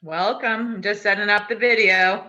Welcome. I'm just setting up the video.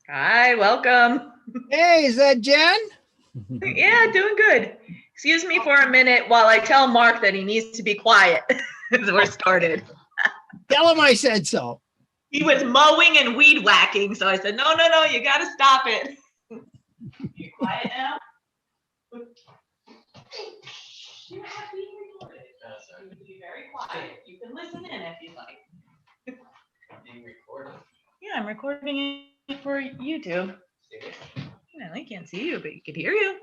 Hi, welcome. Hey, is that Jen? Yeah, doing good. Excuse me for a minute while I tell Mark that he needs to be quiet as we're started. Tell him I said so. He was mowing and weed whacking, so I said, no, you got to stop it. You quiet now? You're not being recorded. You can be very quiet. You can listen in if you'd like. Being recorded. Yeah, I'm recording it for YouTube. No, I can't see you, but you can hear you.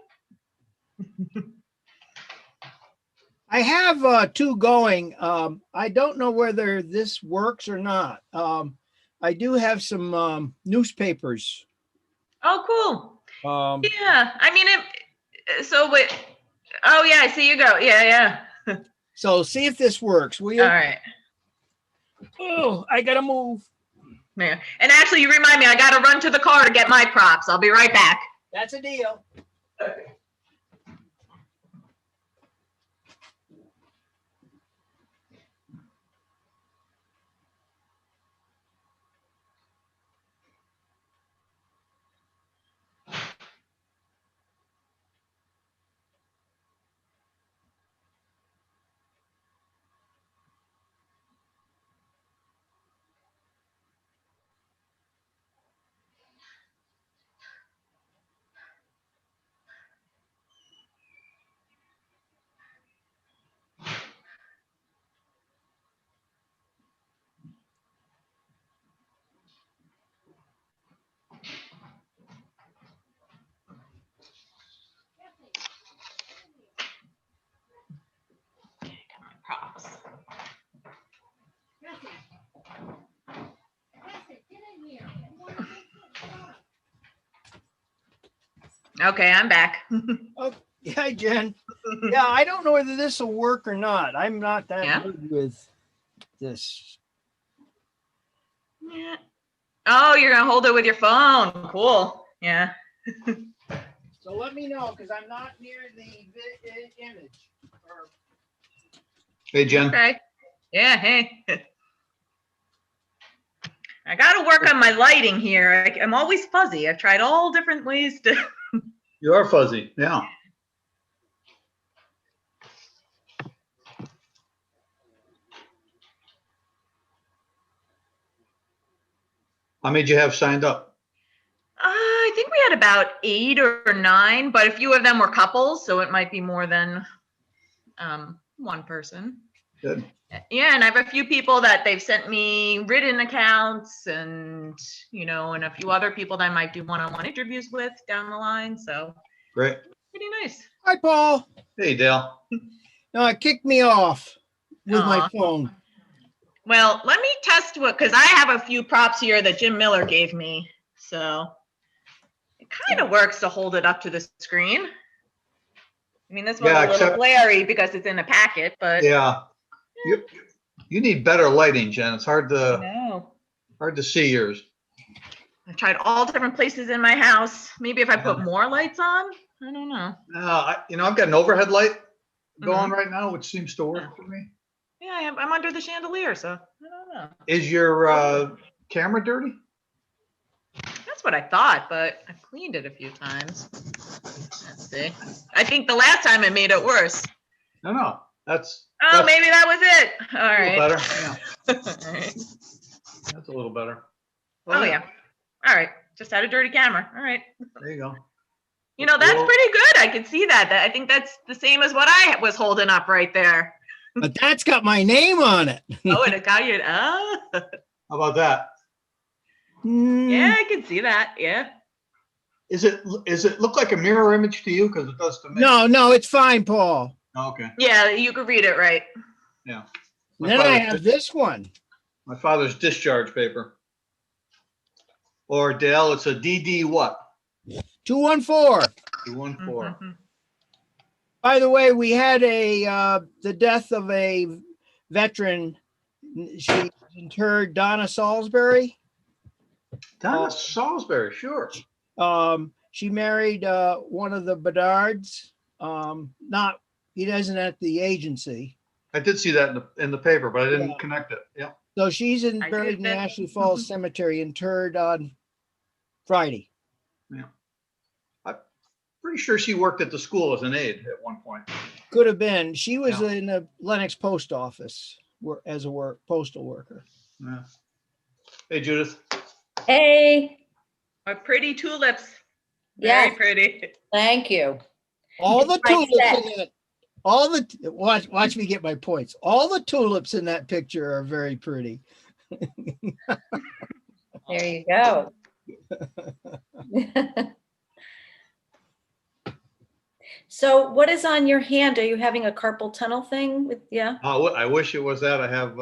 I have two going. I don't know whether this works or not. I do have some newspapers. Oh, cool. Um, Yeah, I mean, oh yeah, I see you go. Yeah. so see if this works, will you? All right. Oh, I gotta move. Yeah. And actually, you remind me, I got to run to the car to get my props. I'll be right back. That's a deal. Props. Okay, I'm back. Oh, yeah, Jen. Yeah, I don't know whether this will work or not. I'm not that good with this. Yeah. Oh, you're gonna hold it with your phone. Cool. Yeah. So let me know, because I'm not near the image. Hey, Jen. Okay. Yeah. Hey. I got to work on my lighting here. I'm always fuzzy. I've tried all different ways to. You are fuzzy. Yeah. How many did you have signed up? I think we had about 8 or 9, but a few of them were couples, so it might be more than one person. Good. Yeah, and I have a few people that they've sent me written accounts and, and a few other people that I might do one-on-one interviews with down the line. So Great. pretty nice. Hi, Paul. Hey, Dale. No, it kicked me off with my phone. Well, let me test because I have a few props here that Jim Miller gave me. So it kind of works to hold it up to the screen. I mean, this one's a little glary because it's in a packet, but yeah. You need better lighting, Jen. It's hard to see yours. I tried all different places in my house. Maybe if I put more lights on, I don't know. I've got an overhead light going right now, which seems to work for me. Yeah, I'm under the chandelier, so I don't know. Is your camera dirty? That's what I thought, but I've cleaned it a few times. Let's see. I think the last time it made it worse. No, that's. Oh, maybe that was it. All A little right. better. Yeah, All right. that's a little better. Oh, yeah. All right. Just had a dirty camera. All right. There you go. You know, that's Well- pretty good. I can see that. I think that's the same as what I was holding up right there. But that's got my name on it. Oh, and it got you. Oh, How about that? yeah, I can see that. Yeah. Is it look like a mirror image to you? Because it does to me. No, it's fine, Paul. Oh, okay. Yeah, you could read it right. Yeah. Then I have this one. My father's discharge paper. Or Dale, it's a DD what? 214. 214. Mhm. By the way, we had the death of a veteran. She interred, Donna Salisbury. Donna Salisbury, sure. She married one of the Bedards. He doesn't at the agency. I did see that in the paper, but I didn't Yeah. connect it. Yeah. So she's I buried in did the that. Ashley Falls Cemetery, interred on Friday. Pretty sure she worked at the school as an aide at one point. Could have been. She was Yeah. in the Lenox post office as a postal worker. Yeah. Hey, Judith. Hey, My pretty tulips. Very yes, pretty. thank you. All the It's like tulips that. in it. All the watch me get my points. All the tulips in that picture are very pretty. There you go. So what is on your hand? Are you having a carpal tunnel thing with, yeah? I wish it was that. I have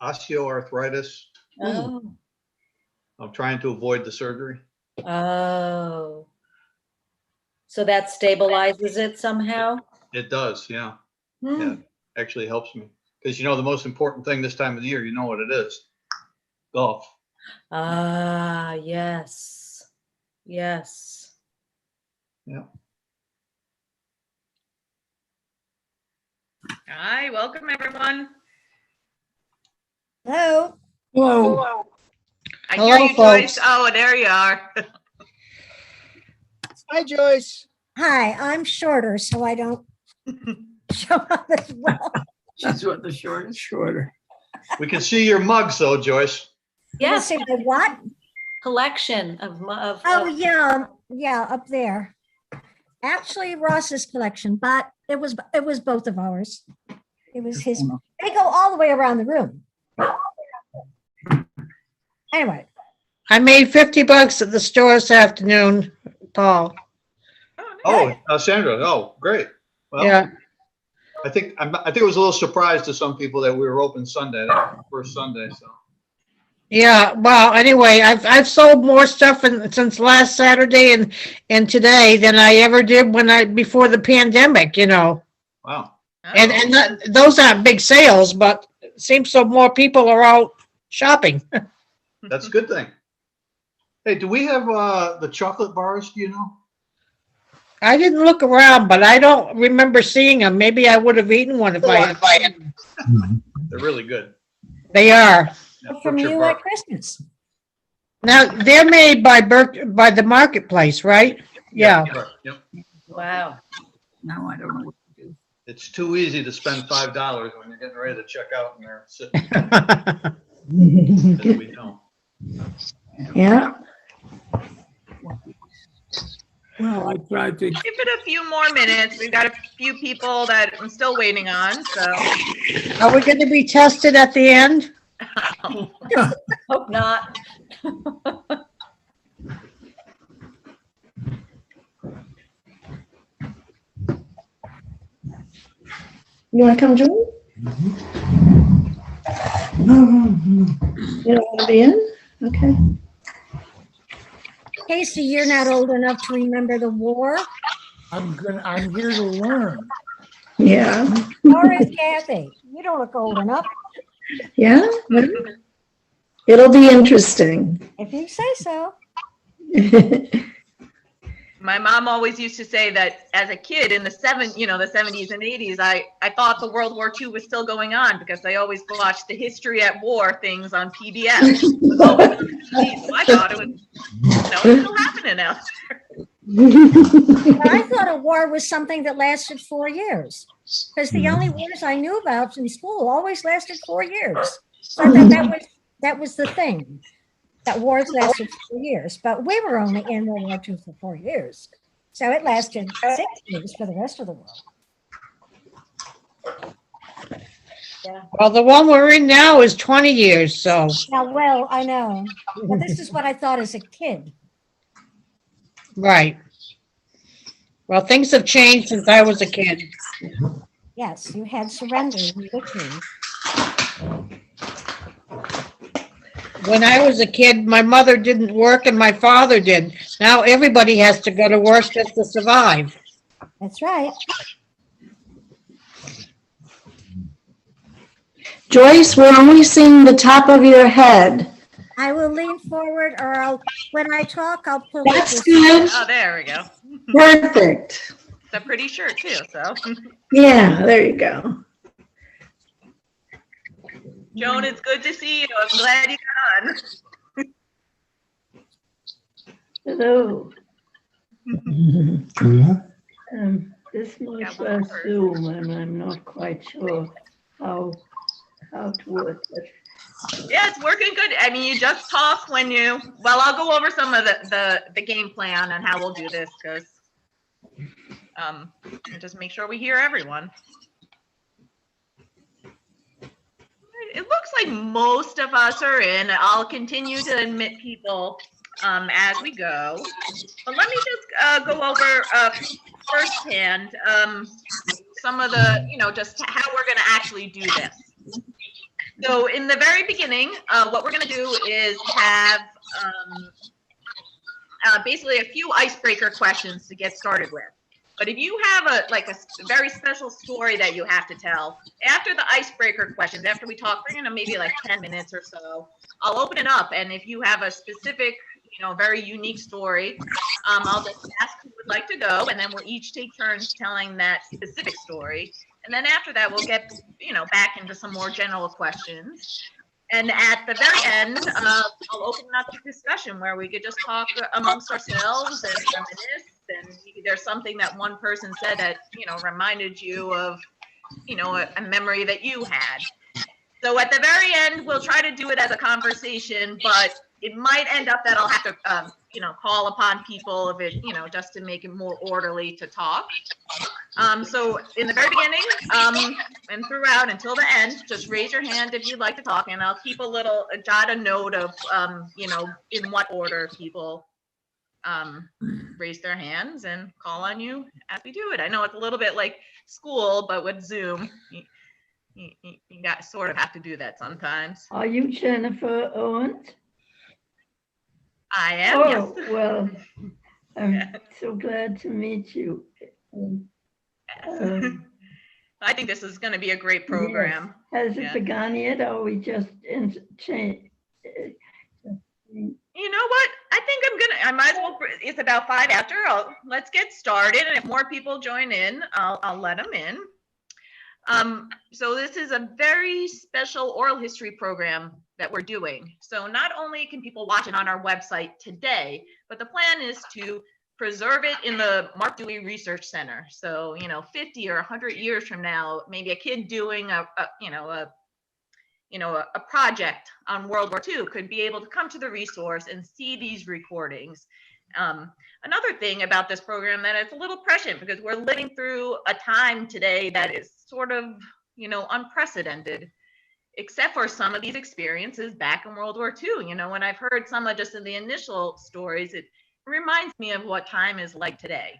osteoarthritis. Oh, I'm trying to avoid the surgery. oh. So that stabilizes it somehow? It does, yeah. Hmm. Yeah, actually helps me. Because the most important thing this time of the year, you know what it is. Golf. Ah, yes. Yes. Yeah. Hi, welcome everyone. Hello. Whoa. I Hello, hear you, Joyce. folks. Oh, there you are. Hi, Joyce. Hi, I'm shorter, so I don't show up as well. She's what the shortest. Shorter. We can see your mugs though, Joyce. Yes. Yes, The what? collection of Oh, yeah, up there. Actually, Ross's collection, but it was both of ours. It was his. They go all the way around the room. Anyway, I made $50 at the store this afternoon, Paul. Oh, Sandra. Oh, great. Well, Yeah, I think it was a little surprise to some people that we were open Sunday, that was the first Sunday. So yeah. Well, anyway, I've sold more stuff since last Saturday and today than I ever did before the pandemic. wow. Oh. And those aren't big sales, but it seems so more people are out shopping. That's a good thing. Hey, do we have the chocolate bars? Do you know? I didn't look around, but I don't remember seeing them. Maybe I would have eaten one if I had. They're really good. They are. Yeah, from Berkshire you Bar- at Christmas. Now, they're made by by the marketplace, right? Yeah. Yep. wow. No, I don't know what to do. It's too easy to spend $5 when you're getting ready to check out and they're sitting, as we know. Yeah. Well, I tried to, Give it a few more minutes. We've got a few people that I'm still waiting on, so. Are we going to be tested at the end? Hope not. You want to come join? You don't want to be in? Okay. Casey, you're not old enough to remember the war. I'm here to learn. Yeah. Nor is Kathy. You don't look old enough. Yeah. Well, It'll be interesting. If you say so. My mom always used to say that as a kid in the 70s and 80s, I thought the World War II was still going on because I always watched the History at War things on PBS. It was always on TV, so I thought it was, it's still happening out there. But I thought a war was something that lasted 4 years. Because the only wars I knew about in school always lasted 4 years. So I thought that was the thing. That wars lasted 4 years, but we were only in World War II for 4 years. So it lasted 6 years for the rest of the world. Well, the one we're in now is 20 years, so. Now, well, I know, but this is what I thought as a kid. Right. Well, things have changed since I was a kid. Yes, you had surrender and victory. When I was a kid, my mother didn't work and my father did. Now everybody has to go to work just to survive. That's right. Joyce, we're only seeing the top of your head. I will lean forward, or when I talk, I'll pull That's it. good. Oh, there we go. Perfect. It's a pretty shirt too, so. Yeah, there you go. Joan, it's good to see you. I'm glad you got on. Hello. This Yeah, must one Zoom, and I'm not quite sure how to work it. Yeah, it's working good. I mean, you just talk when well, I'll go over some of the game plan and how we'll do this because just make sure we hear everyone. It looks like most of us are in. I'll continue to admit people as we go. But let me just go over firsthand some of the, just how we're going to actually do this. So in the very beginning, what we're going to do is have basically a few icebreaker questions to get started with. But if you have a very special story that you have to tell, after the icebreaker questions, after we talk for maybe like 10 minutes or so, I'll open it up. And if you have a specific, very unique story, I'll just ask who would like to go, and then we'll each take turns telling that specific story. And then after that, we'll get, back into some more general questions. And at the very end, I'll open up the discussion where we could just talk amongst ourselves and reminisce. And there's something that one person said that, reminded you of, a memory that you had. So at the very end, we'll try to do it as a conversation, but it might end up that I'll have to, call upon people if it, just to make it more orderly to talk. So in the very beginning and throughout until the end, just raise your hand if you'd like to talk, and I'll keep jot a note of, in what order people raise their hands and call on you as we do it. I know it's a little bit like school, but with Zoom, you got sort of have to do that sometimes. Are you Jennifer Owens? I am. Oh, Yes. well, I'm Yeah. so glad to meet you. I think this is going to be a great program. Has it Yeah. begun yet, or are we just change? You know what? I think I might as well, it's about 5 after. Let's get started. And if more people join in, I'll let them in. So this is a very special oral history program that we're doing. So not only can people watch it on our website today, but the plan is to preserve it in the Mark Dewey Research Center. So, 50 or 100 years from now, maybe a kid doing a project on World War II could be able to come to the resource and see these recordings. Another thing about this program that it's a little prescient because we're living through a time today that is sort of, unprecedented, except for some of these experiences back in World War II. When I've heard some of just in the initial stories, it reminds me of what time is like today.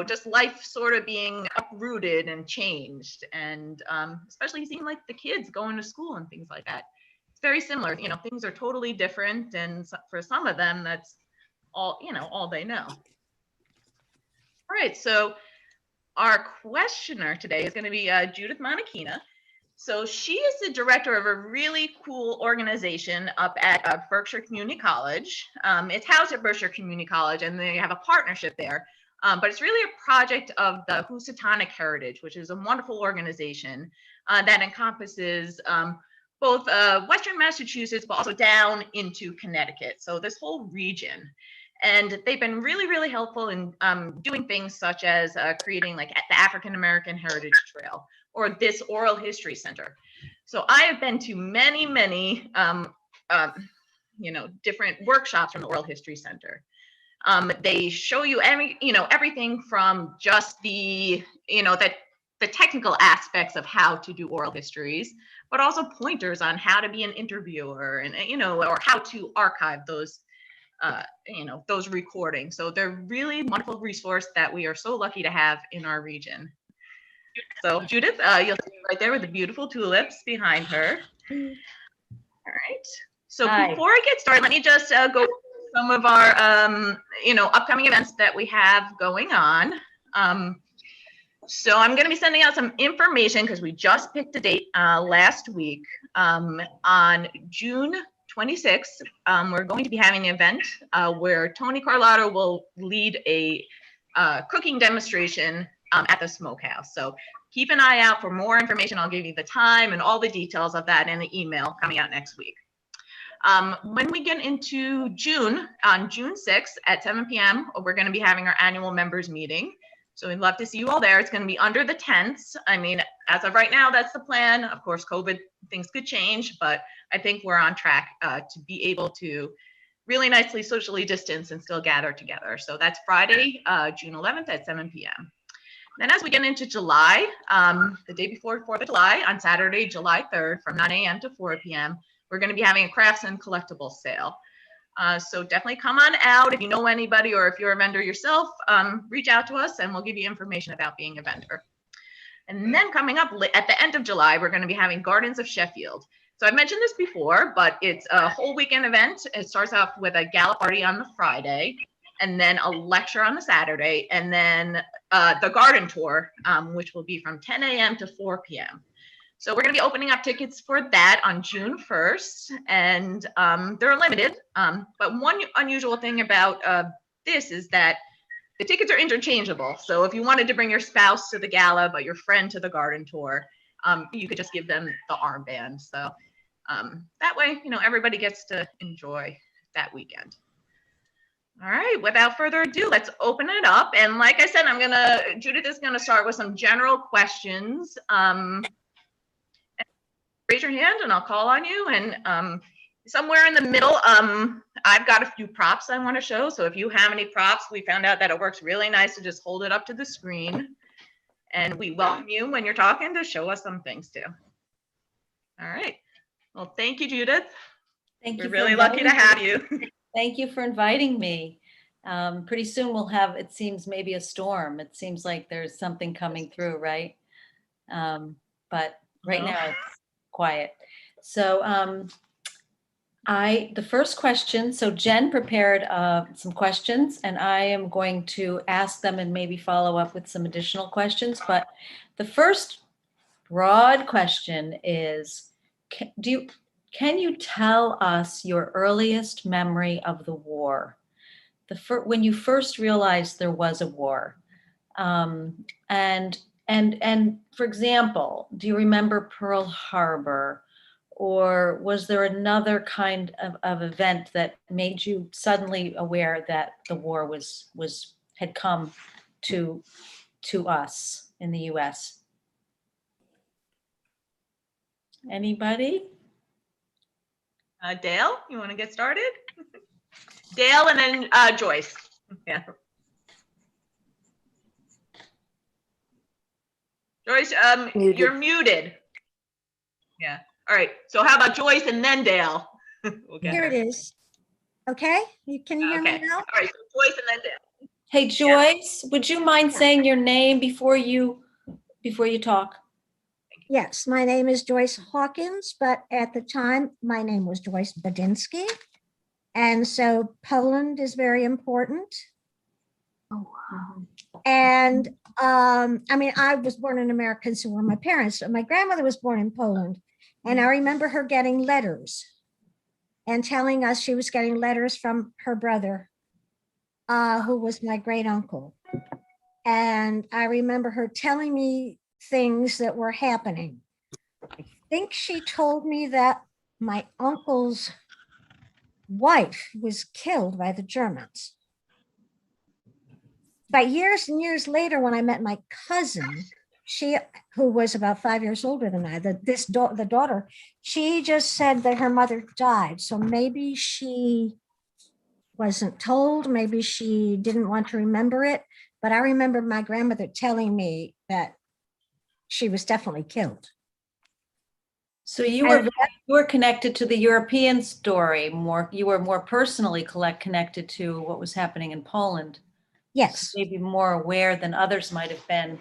Just life sort of being uprooted and changed, and especially seeing like the kids going to school and things like that. It's very similar. Things are totally different, and for some of them, that's all they know. All right, so our questioner today is going to be Judith Monachina. So she is the director of a really cool organization up at Berkshire Community College. It's housed at Berkshire Community College, and they have a partnership there. But it's really a project of the Housatonic Heritage, which is a wonderful organization that encompasses both Western Massachusetts, but also down into Connecticut. So this whole region. And they've been really, really helpful in doing things such as creating like the African American Heritage Trail or this Oral History Center. So I have been to many, many, different workshops from the Oral History Center. They show you everything from just the technical aspects of how to do oral histories, but also pointers on how to be an interviewer and, or how to archive those those recordings. So they're really wonderful resource that we are so lucky to have in our region. So Judith, you'll see right there with the beautiful tulips behind her. All right. So Hi. before I get started, let me just go over some of our, upcoming events that we have going on. So I'm going to be sending out some information because we just picked a date last week on June 26th. We're going to be having an event where Tony Carlotta will lead a cooking demonstration at the smokehouse. So keep an eye out for more information. I'll give you the time and all the details of that in the email coming out next week. When we get into June, on June 6th at 7 p.m., we're going to be having our annual members meeting. So we'd love to see you all there. It's going to be under the tents. I mean, as of right now, that's the plan. Of course, COVID, things could change, but I think we're on track to be able to really nicely socially distance and still gather together. So that's Friday, June 11th at 7 p.m. Then as we get into July, the day before 4th of July, on Saturday, July 3rd, from 9 a.m. to 4 p.m., we're going to be having a crafts and collectibles sale. So definitely come on out. If you know anybody or if you're a vendor yourself, reach out to us and we'll give you information about being a vendor. And then coming up at the end of July, we're going to be having Gardens of Sheffield. So I've mentioned this before, but it's a whole weekend event. It starts off with a gala party on the Friday, and then a lecture on the Saturday, and then the garden tour, which will be from 10 a.m. to 4 p.m. So we're going to be opening up tickets for that on June 1st, and they're limited. But one unusual thing about this is that the tickets are interchangeable. So if you wanted to bring your spouse to the gala, but your friend to the garden tour, you could just give them the armband. So that way, everybody gets to enjoy that weekend. All right, without further ado, let's open it up. And like I said, Judith is going to start with some general questions. Raise your hand and I'll call on you. And somewhere in the middle, I've got a few props I want to show. So if you have any props, we found out that it works really nice to just hold it up to the screen. And we welcome you when you're talking to show us some things too. All right. Well, thank you, Judith. Thank you. We're for really lucky to inviting have me. you. Thank you for inviting me. Pretty soon we'll have, it seems, maybe a storm. It seems like there's something coming through, right? But right now it's quiet. So the first question, so Jen prepared some questions and I am going to ask them and maybe follow up with some additional questions. But the first broad question is, can you tell us your earliest memory of the war? When you first realized there was a war, and for example, do you remember Pearl Harbor, or was there another kind of event that made you suddenly aware that the war had come to us in the U.S.? Anybody? Dale, you want to get started? Dale and then Joyce. Yeah. Joyce, you're muted. Yeah. All right. So how about Joyce and then Dale? Here it is. Okay, can you hear me now? All right. So Joyce and then Dale. Hey, Joyce, would you mind saying your name before you talk? Yes, my name is Joyce Hawkins, but at the time, my name was Joyce Badinsky. And so Poland is very important. Oh, wow. And I mean, I was born in America, so were my parents. My grandmother was born in Poland. And I remember her getting letters and telling us she was getting letters from her brother, who was my great uncle. And I remember her telling me things that were happening. I think she told me that my uncle's wife was killed by the Germans. But years and years later, when I met my cousin, she, who was about 5 years older than I, the daughter, she just said that her mother died. So maybe she wasn't told, maybe she didn't want to remember it. But I remember my grandmother telling me that she was definitely killed. So you were connected to the European story more, you were more personally connected to what was happening in Poland. Yes, Maybe more aware than others might have been.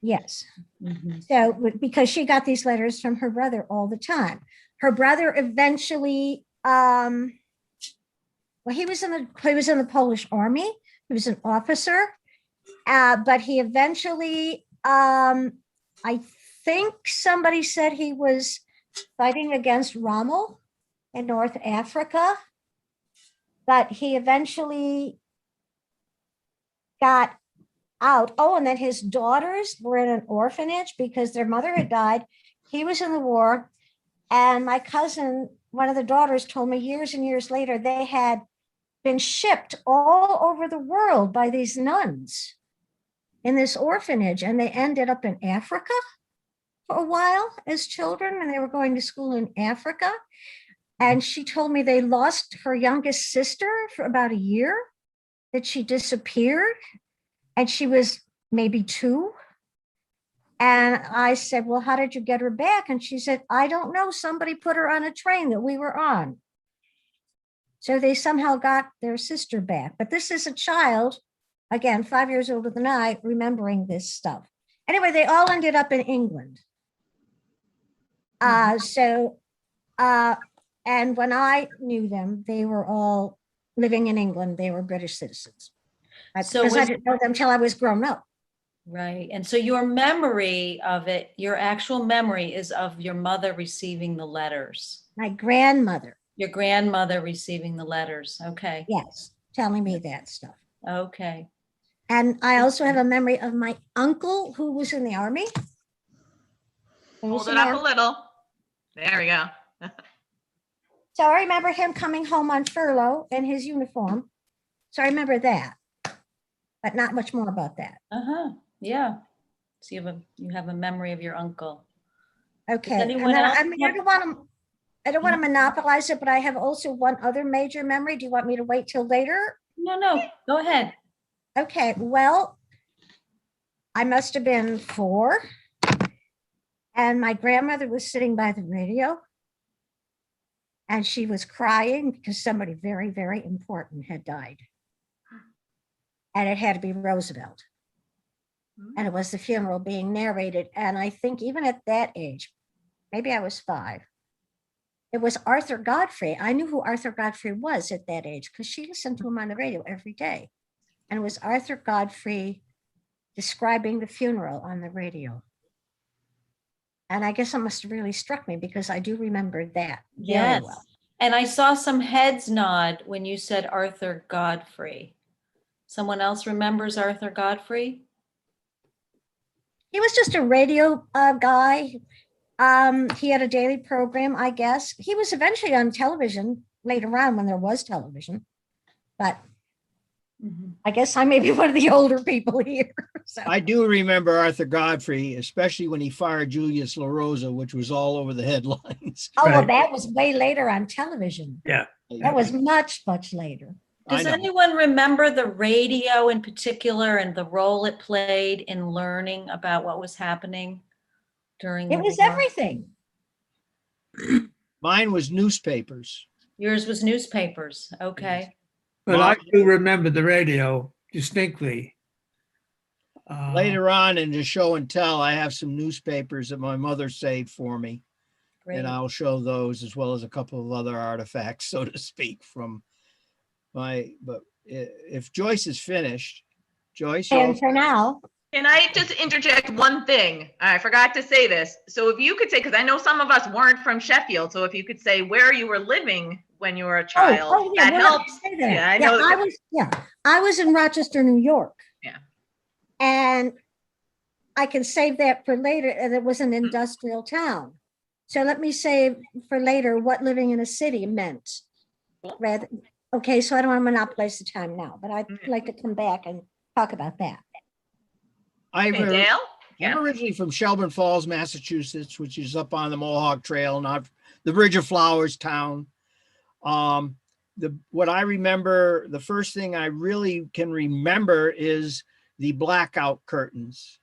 yes. Mhm. So, because she got these letters from her brother all the time. Her brother eventually, well, he was in the Polish army. He was an officer, but he eventually, I think somebody said he was fighting against Rommel in North Africa, but he eventually got out. Oh, and then his daughters were in an orphanage because their mother had died. He was in the war. And my cousin, one of the daughters, told me years and years later, they had been shipped all over the world by these nuns in this orphanage. And they ended up in Africa for a while as children, and they were going to school in Africa. And she told me they lost her youngest sister for about a year, that she disappeared. And she was maybe 2. And I said, well, how did you get her back? And she said, I don't know. Somebody put her on a train that we were on. So they somehow got their sister back. But this is a child, again, 5 years older than I, remembering this stuff. Anyway, they all ended up in England. And when I knew them, they were all living in England. They were British citizens. So Because I didn't know them till I was grown up. Right. And so your memory of it, your actual memory is of your mother receiving the letters. My grandmother. Your grandmother receiving the letters. Okay. Yes, telling me that stuff. Okay. And I also have a memory of my uncle who was in the army. Hold it up a little. There we go. So I remember him coming home on furlough in his uniform. So I remember that, but not much more about that. Uh-huh. Yeah. So you have a memory of your uncle. Okay. Does And anyone then, else I mean, I don't want to monopolize it, but I have also one other major memory. Do you want me to wait till later? No, go ahead. Okay, well, I must have been 4. And my grandmother was sitting by the radio. And she was crying because somebody very, very important had died. And it had to be Roosevelt. And it was the funeral being narrated. And I think even at that age, maybe I was 5, it was Arthur Godfrey. I knew who Arthur Godfrey was at that age because she listened to him on the radio every day. And it was Arthur Godfrey describing the funeral on the radio. And I guess it must have really struck me because I do remember that very Yes. well. And I saw some heads nod when you said Arthur Godfrey. Someone else remembers Arthur Godfrey? He was just a radio guy. He had a daily program, I guess. He was eventually on television later on when there was television. But I guess I may be one of the older people here. So. I do remember Arthur Godfrey, especially when he fired Julius LaRosa, which was all over the headlines. Oh, well, Right. that was way later on television. Yeah. That was much, much later. Does I know. anyone remember the radio in particular and the role it played in learning about what was happening during the It was war? everything. Mine was newspapers. Yours was newspapers. Okay. But I do remember the radio distinctly. Later on in the show and tell, I have some newspapers that my mother saved for me. Great. And I'll show those as well as a couple of other artifacts, so to speak, from my, but if Joyce is finished, Joyce. And for now, Can I just interject one thing? I forgot to say this. So if you could say, because I know some of us weren't from Sheffield, so if you could say where you were living when you were a child, yeah, that we're not gonna helps. say that. Yeah, I know. I was in Rochester, New York. Yeah. And I can save that for later. And it was an industrial town. So let me say for later what living in a city meant. Cool. Rather, okay, so I don't want to monopolize the time now, but I'd Mhm. like to come back and talk about that. I'm Hey, Dale? I'm originally from Shelburne Falls, Massachusetts, which is up on the Mohawk Trail, not the Bridge of Flowers town. What I remember, the first thing I really can remember is the blackout curtains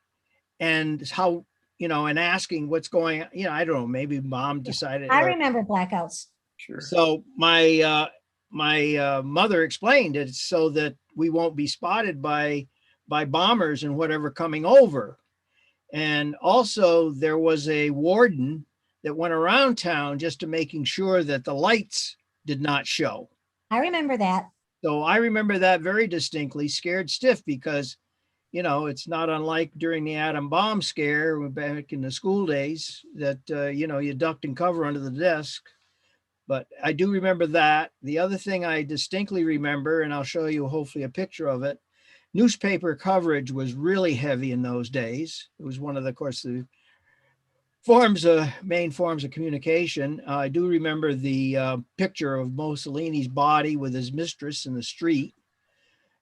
and how, and asking what's going on. I don't know, maybe mom decided. I remember blackouts. Sure. So my mother explained it so that we won't be spotted by bombers and whatever coming over. And also there was a warden that went around town just to making sure that the lights did not show. I remember that. So I remember that very distinctly, scared stiff, because, it's not unlike during the atom bomb scare back in the school days that, you ducked and cover under the desk. But I do remember that. The other thing I distinctly remember, and I'll show you hopefully a picture of it, newspaper coverage was really heavy in those days. It was one of the, of course, the main forms of communication. I do remember the picture of Mussolini's body with his mistress in the street.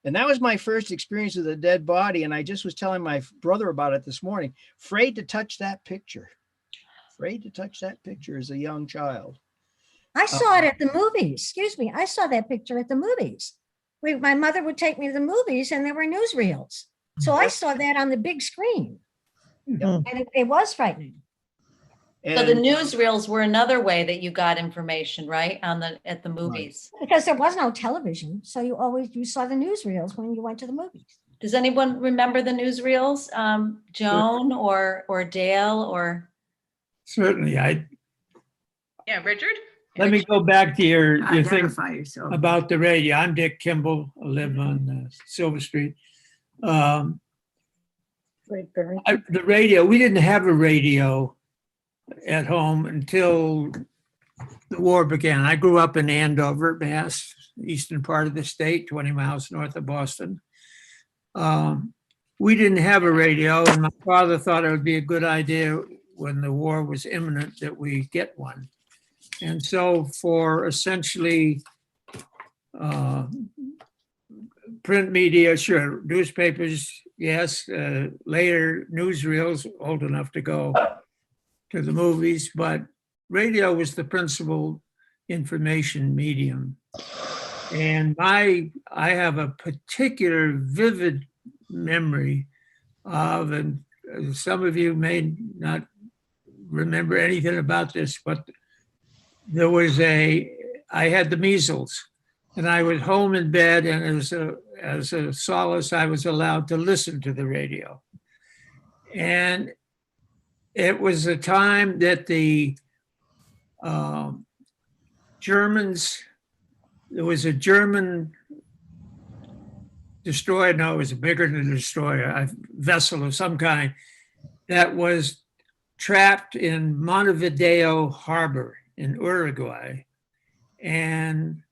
And that was my first experience with a dead body. And I just was telling my brother about it this morning, afraid to touch that picture as a young child. I saw it at the movies. Excuse me. I saw that picture at the movies. My mother would take me to the movies and there were newsreels. So I saw that on the big screen. Mhm. And it was frightening. So the And newsreels were another way that you got information, right? At the movies. Because there was no television. So you saw the newsreels when you went to the movies. Does anyone remember the newsreels? Joan or Dale or? Certainly. Yeah, Richard? Let me go back to your thing Identify yourself. about the radio. I'm Dick Kimball. I live on Silver Street. The radio, we didn't have a radio at home until the war began. I grew up in Andover, Mass, eastern part of the state, 20 miles north of Boston. We didn't have a radio, and my father thought it would be a good idea when the war was imminent that we get one. And so for essentially print media, sure, newspapers, yes, later newsreels, old enough to go to the movies, but radio was the principal information medium. And I have a particular vivid memory of, and some of you may not remember anything about this, but I had the measles and I was home in bed, and as a solace, I was allowed to listen to the radio. And it was a time that the Germans, there was a German destroyer, no, it was bigger than a destroyer, a vessel of some kind that was trapped in Montevideo Harbor in Uruguay. And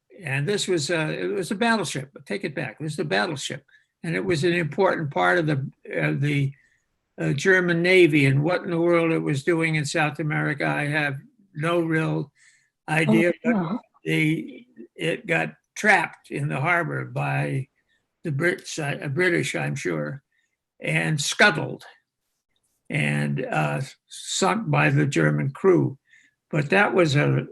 this was it was a battleship. Take it back. It was the battleship, and it was an important part of the German Navy. And what in the world it was doing in South America, I have no real idea. But it got trapped in the harbor by the British, I'm sure, and scuttled and sunk by the German crew. But that was a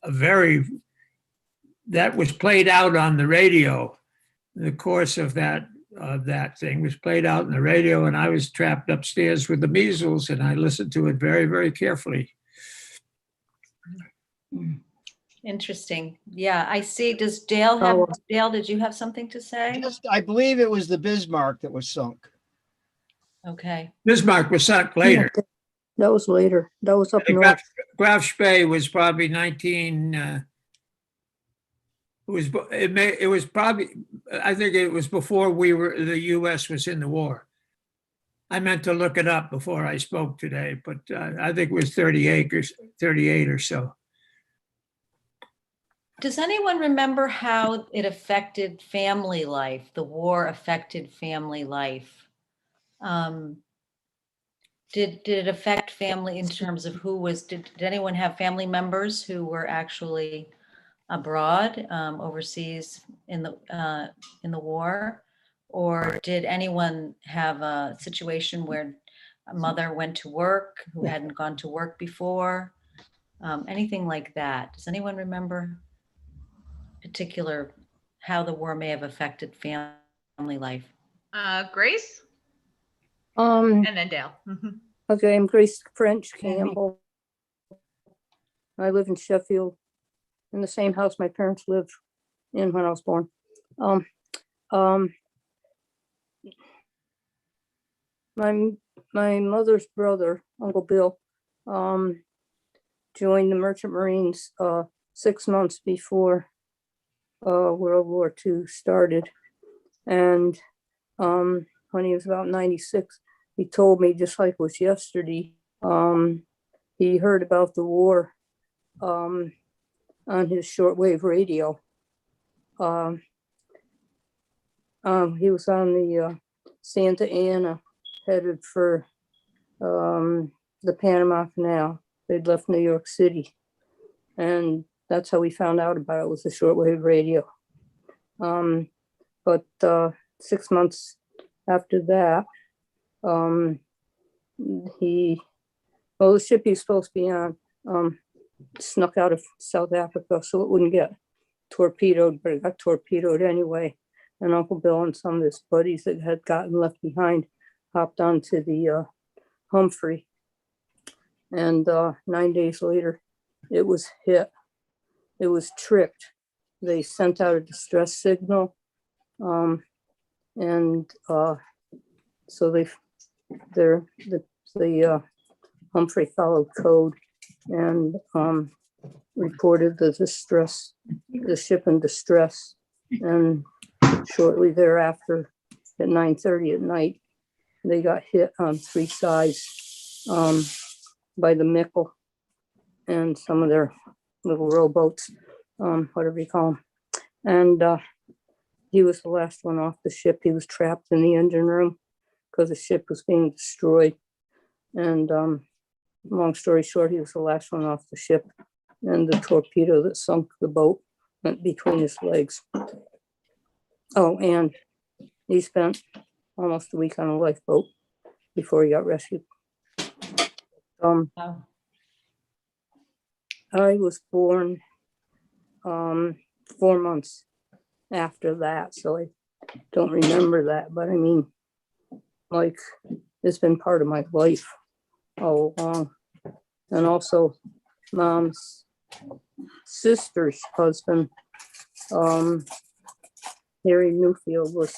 very, that was played out on the radio. The course of that thing was played out on the radio, and I was trapped upstairs with the measles, and I listened to it very, very carefully. Interesting. Yeah, I see. Does Dale have, Dale, did you have something to say? I believe it was the Bismarck that was sunk. Okay. Bismarck was sunk later. That was later. That was up north. Graf Spee was probably 19, it was probably, I think it was before the US was in the war. I meant to look it up before I spoke today, but I think it was 38 or so. Does anyone remember how it affected family life? The war affected family life. Did it affect family in terms of who was, did anyone have family members who were actually abroad, overseas in the war? Or did anyone have a situation where a mother went to work who hadn't gone to work before? Anything like that? Does anyone remember particular, how the war may have affected family life? Grace Um, and then Dale. Mhm. okay, I'm Grace French Campbell. I live in Sheffield, in the same house my parents lived in when I was born. Um, my mother's brother, Uncle Bill, joined the Merchant Marines 6 months before World War II started. And when he was about 96, he told me, just like it was yesterday, he heard about the war on his shortwave radio. He was on the Santa Ana, headed for the Panama Canal. They'd left New York City, and that's how we found out about it, was the shortwave radio. But 6 months after that, the ship he was supposed to be on snuck out of South Africa so it wouldn't get torpedoed, but it got torpedoed anyway. And Uncle Bill and some of his buddies that had gotten left behind hopped onto the Humphrey. And 9 days later, it was hit. It was tricked. They sent out a distress signal. So the Humphrey followed code and reported the ship in distress. And shortly thereafter, at 9:30 at night, they got hit on 3 sides by the Mickle and some of their little rowboats, whatever you call them. And he was the last one off the ship. He was trapped in the engine room because the ship was being destroyed. And long story short, he was the last one off the ship. And the torpedo that sunk the boat went between his legs. Oh, and he spent almost a week on a lifeboat before he got rescued. Wow. I was born 4 months after that, so I don't remember that, but I mean, like, it's been part of my life all along. And also Mom's sister's husband, Harry Newfield, was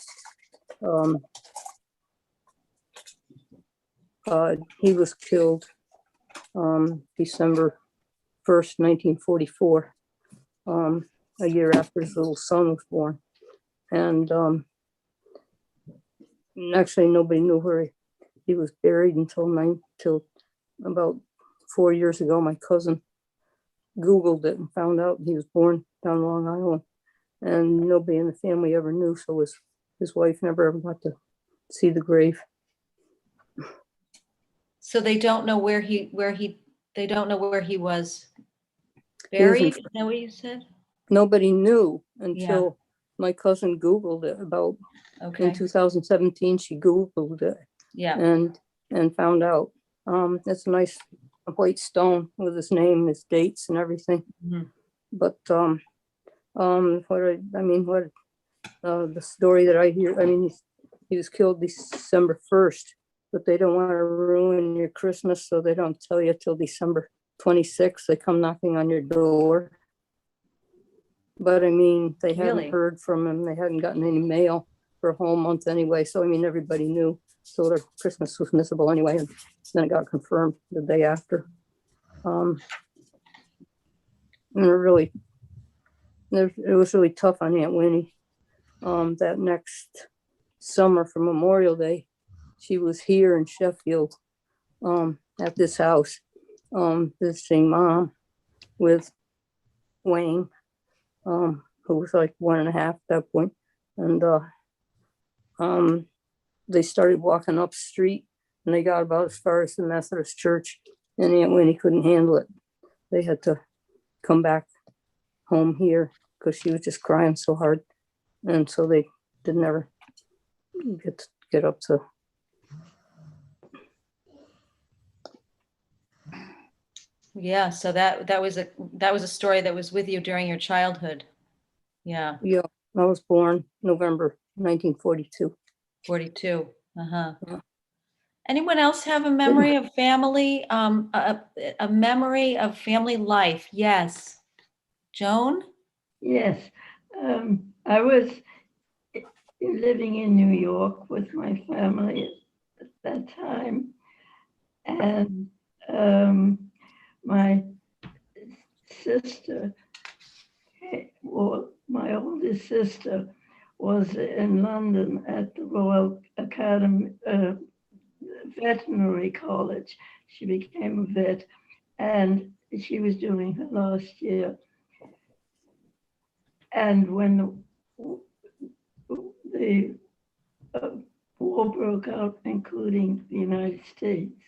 he was killed December 1st, 1944, a year after his little son was born. And actually nobody knew where he was buried until about 4 years ago. My cousin Googled it and found out he was born down Long Island, and nobody in the family ever knew. So his wife never ever got to see the grave. So they don't know where he was He was buried? Is that what you said? Nobody knew until my cousin Googled it about in Okay, 2017. She Googled it yeah. and found out. It's a nice white stone with his name, his dates and everything. Mhm. But the story that I hear, I mean, he was killed December 1st, but they don't want to ruin your Christmas, so they don't tell you till December 26th. They come knocking on your door. But I mean, they Really? hadn't heard from him. They hadn't gotten any mail for a whole month anyway. So I mean, everybody knew. So their Christmas was missable anyway. And then it got confirmed the day after. And really It was really tough on Aunt Winnie. That next summer for Memorial Day, she was here in Sheffield, at this house, visiting Mom with Wayne, who was like 1.5 at that point. And they started walking up street, and they got about as far as the Methodist church, and Aunt Winnie couldn't handle it. They had to come back home here because she was just crying so hard. And so they didn't ever get up to. Yeah, so that was a story that was with you during your childhood. Yeah, Yeah, I was born November 1942. 42. Uh-huh. Yeah. Anyone else have a memory of family, a memory of family life? Yes. Joan? Yes, I was living in New York with my family at that time. And my sister, well, my oldest sister was in London at the Royal Academy, Veterinary College. She became a vet, and she was doing her last year. And when the war broke out, including the United States,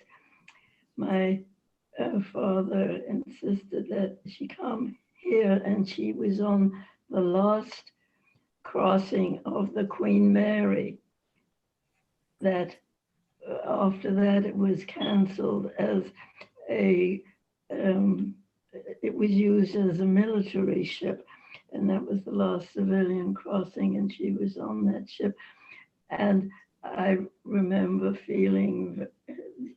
my father insisted that she come here, and she was on the last crossing of the Queen Mary. That after that it was canceled as it was used as a military ship, and that was the last civilian crossing, and she was on that ship. And I remember feeling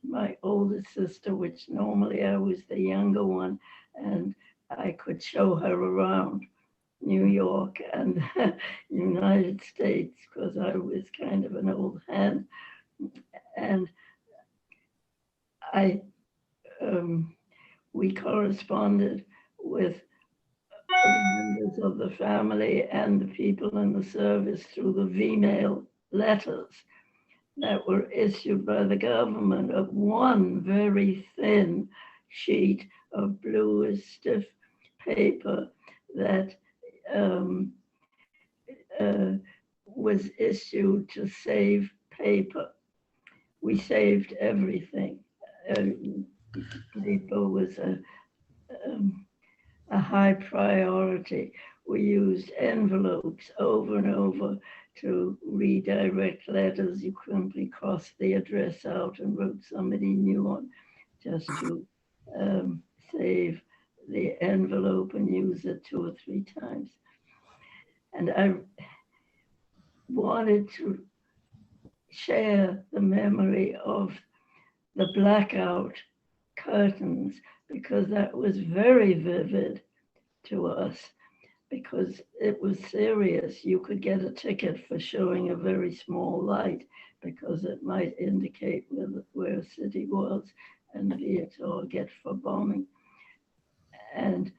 my older sister, which normally I was the younger one, and I could show her around New York and United States because I was kind of an old hand. And we corresponded with members of the family and the people in the service through the V-mail letters that were issued by the government of one very thin sheet of bluish stiff paper that was issued to save paper. We saved everything. Paper was a high priority. We used envelopes over and over to redirect letters. You simply crossed the address out and wrote somebody new on, just to save the envelope and use it 2 or 3 times. And I wanted to share the memory of the blackout curtains, because that was very vivid to us, because it was serious. You could get a ticket for showing a very small light because it might indicate where a city was, and be a target for bombing. And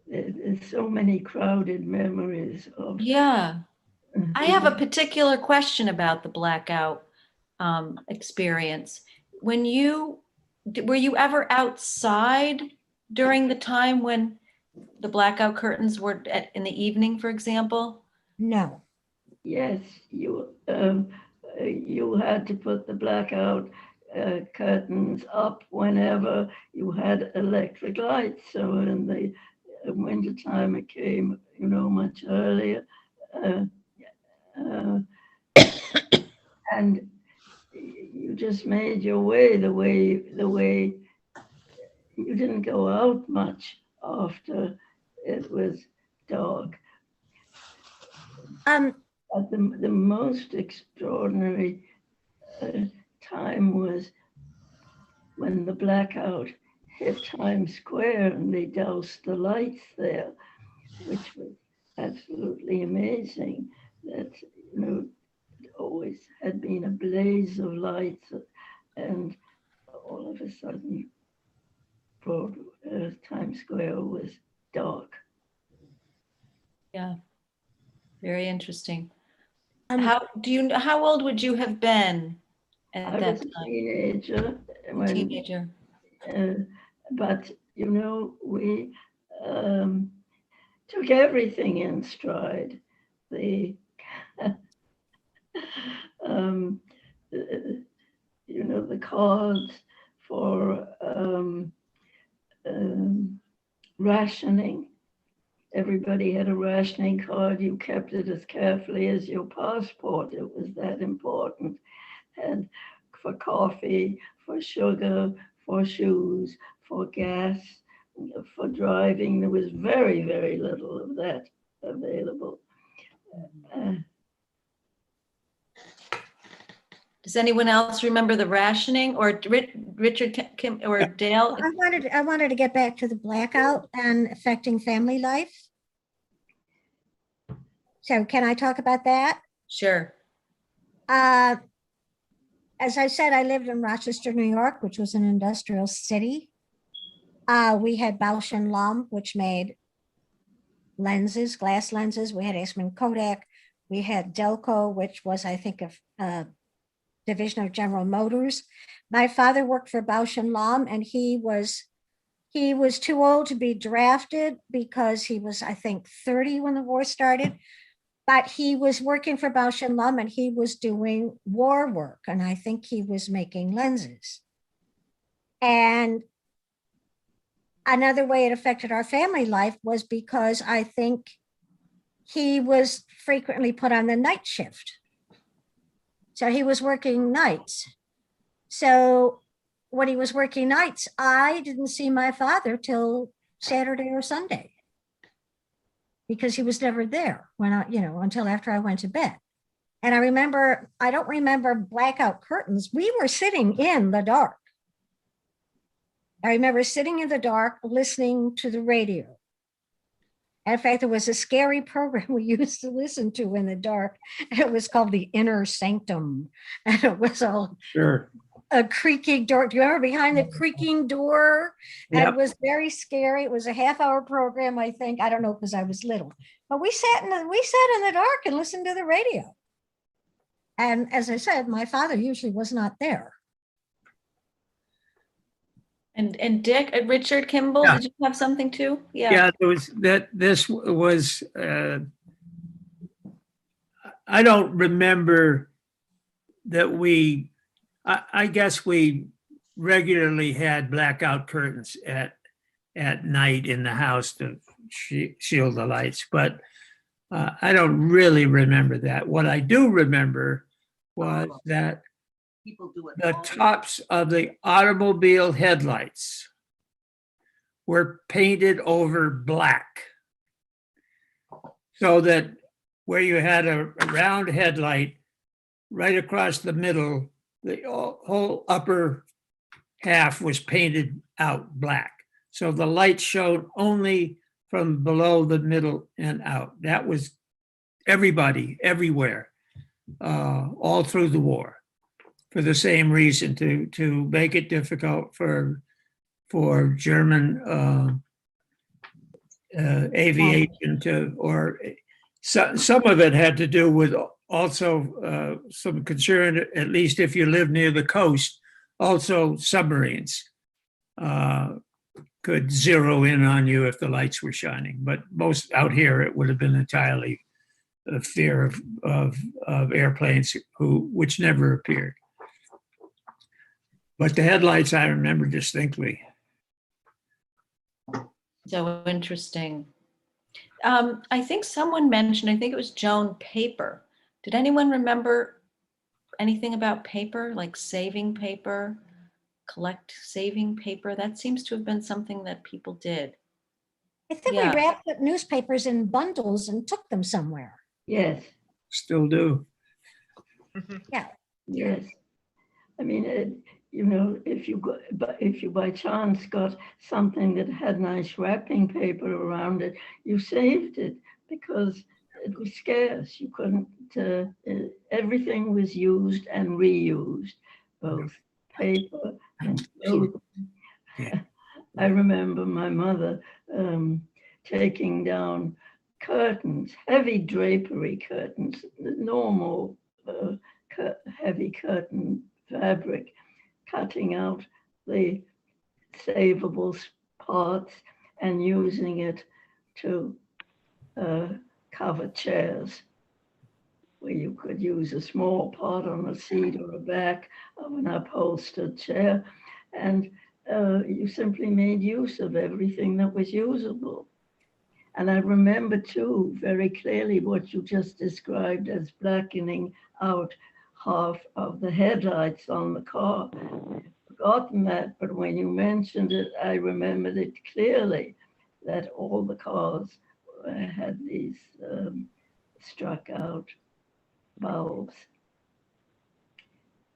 there's so many crowded memories of. Yeah. I have a particular question about the blackout experience. Were you ever outside during the time when the blackout curtains were in the evening, for example? No. Yes, you had to put the blackout curtains up whenever you had electric lights. So in the wintertime, it came, much earlier. And you just made your way the way you didn't go out much after it was dark. But the most extraordinary time was when the blackout hit Times Square and they doused the lights there, which was absolutely amazing. that, you know, always had been a blaze of lights, and all of a sudden, Times Square was dark. Yeah. Very interesting. Um, How old would you have been at I that was a time? teenager when, Teenager. but you know, we took everything in stride. The um, you know, the cards for rationing. Everybody had a rationing card. You kept it as carefully as your passport. It was that important. And for coffee, for sugar, for shoes, for gas, for driving, there was very, very little of that available. Does anyone else remember the rationing, or Richard, Kim, or Dale? I wanted to get back to the blackout and affecting family life. So can I talk about that? Sure. As I said, I lived in Rochester, New York, which was an industrial city. We had Bausch and Lomb, which made lenses, glass lenses. We had Eastman Kodak. We had Delco, which was, I think, a division of General Motors. My father worked for Bausch and Lomb, and he was too old to be drafted because he was, I think, 30 when the war started. But he was working for Bausch and Lomb, and he was doing war work, and I think he was making lenses. And another way it affected our family life was because I think he was frequently put on the night shift. So he was working nights. So when he was working nights, I didn't see my father till Saturday or Sunday, because he was never there when until after I went to bed. And I don't remember blackout curtains. We were sitting in the dark. I remember sitting in the dark, listening to the radio. In fact, there was a scary program we used to listen to in the dark. It was called The Inner Sanctum. And it was all Sure. a creaking door. Do you remember behind the creaking door? And Yep. it was very scary. It was a half-hour program, I think. I don't know, because I was little. But we sat in the dark and listened to the radio. And as I said, my father usually was not there. And Dick, Richard Kimball, Yeah. did you have something too? Yeah, there was that. This was. I don't remember that we. I guess we regularly had blackout curtains at night in the house to shield the lights, but I don't really remember that. What I do remember was that the tops of the automobile headlights were painted over black, so that where you had a round headlight right across the middle, the whole upper half was painted out black. So the light showed only from below the middle and out. That was everybody, everywhere, all through the war, for the same reason, to make it difficult for German aviation some of it had to do with also some concern, at least if you live near the coast, also submarines could zero in on you if the lights were shining. But most out here, it would have been entirely a fear of airplanes which never appeared. But the headlights I remember distinctly. So interesting. I think someone mentioned, I think it was Joan, paper. Did anyone remember anything about paper, like saving paper, saving paper? That seems to have been something that people did. I think Yeah. we wrapped up newspapers in bundles and took them somewhere. Yes, Still do. Yeah. yes. I mean, if you by chance got something that had nice wrapping paper around it, you saved it, because it was scarce. You couldn't, everything was used and reused, both paper and clothing. Yeah. I remember my mother taking down curtains, heavy drapery curtains, normal heavy curtain fabric, cutting out the savable parts and using it to cover chairs, where you could use a small part on a seat or a back of an upholstered chair, and you simply made use of everything that was usable. And I remember too very clearly what you just described as blackening out half of the headlights on the car. I'd forgotten that, but when you mentioned it, I remembered it clearly, that all the cars had these struck out bulbs.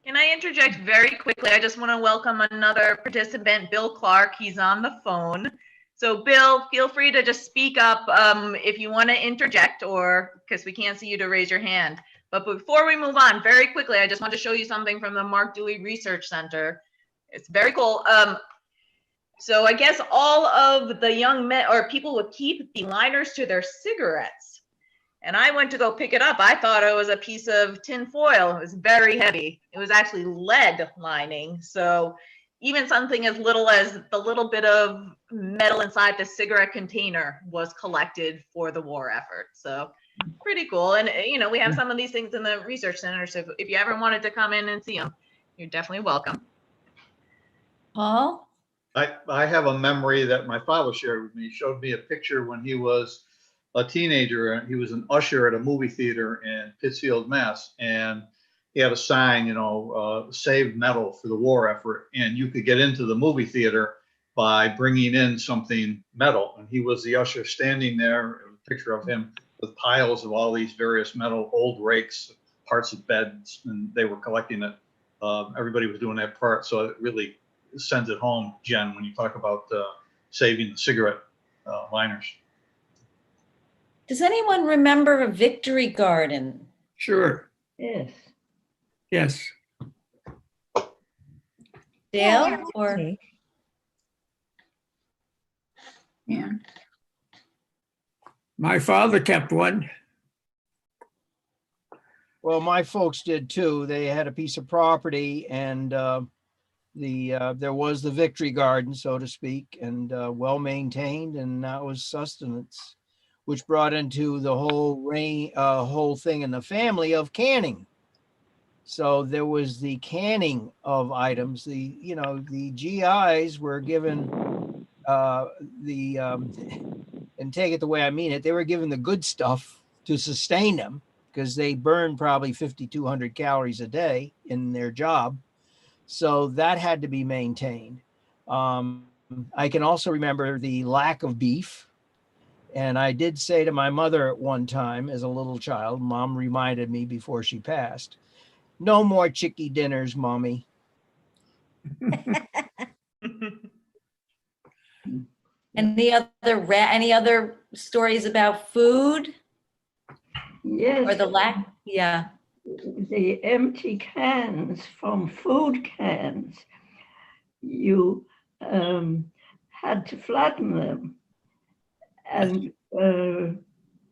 Can I interject very quickly? I just want to welcome another participant, Bill Clark. He's on the phone. So Bill, feel free to just speak up if you want to interject, or because we can't see you to raise your hand. But before we move on, very quickly, I just want to show you something from the Mark Dewey Research Center. It's very cool. So I guess all of the young men or people would keep the liners to their cigarettes. And I went to go pick it up. I thought it was a piece of tin foil. It was very heavy. It was actually lead lining. So even something as little as the little bit of metal inside the cigarette container was collected for the war effort. So pretty cool. And, you know, we have some of these things in the research center. So if you ever wanted to come in and see them, you're definitely welcome. Paul? I have a memory that my father shared with me. He showed me a picture when he was a teenager, and he was an usher at a movie theater in Pittsfield, Mass. And he had a sign, you know, save metal for the war effort. And you could get into the movie theater by bringing in something metal. And he was the usher standing there, a picture of him with piles of all these various metal, old rakes, parts of beds, and they were collecting it. Everybody was doing that part. So it really sends it home, Jen, when you talk about saving the cigarette liners. Does anyone remember a victory garden? Sure. Yes. Yes. Dale or? Yeah. My father kept one. Well, my folks did too. They had a piece of property, and there was the victory garden, so to speak, and well maintained, and that was sustenance, which brought into the whole thing in the family of canning. So there was the canning of items. The GIs were given and take it the way I mean it, they were given the good stuff to sustain them, because they burned probably 5,200 calories a day in their job. So that had to be maintained. I can also remember the lack of beef. And I did say to my mother at one time as a little child, Mom reminded me before she passed, no more chickie dinners, Mommy. Any other stories about food Yes. or the lack? Yeah. The empty cans from food cans, you had to flatten them and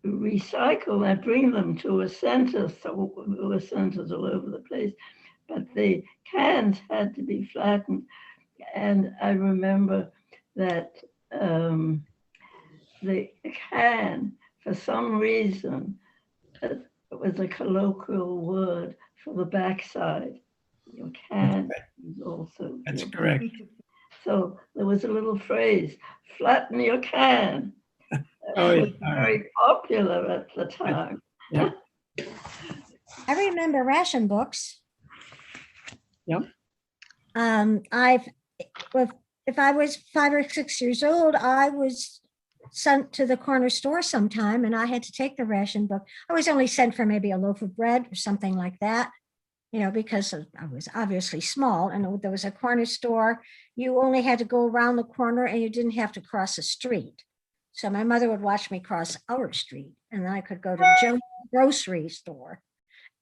recycle and bring them to a center. So there were centers all over the place, but the cans had to be flattened. And I remember that the can, for some reason, it was a colloquial word for the backside. Your can is also. That's correct. So there was a little phrase, flatten your can. Oh, It was yeah. very popular at the time. Yeah. I remember ration books. Yep. If I was 5 or 6 years old, I was sent to the corner store sometime, and I had to take the ration book. I was only sent for maybe a loaf of bread or something like that, because I was obviously small, and there was a corner store. You only had to go around the corner, and you didn't have to cross the street. So my mother would watch me cross our street, and then I could go to Joe's grocery store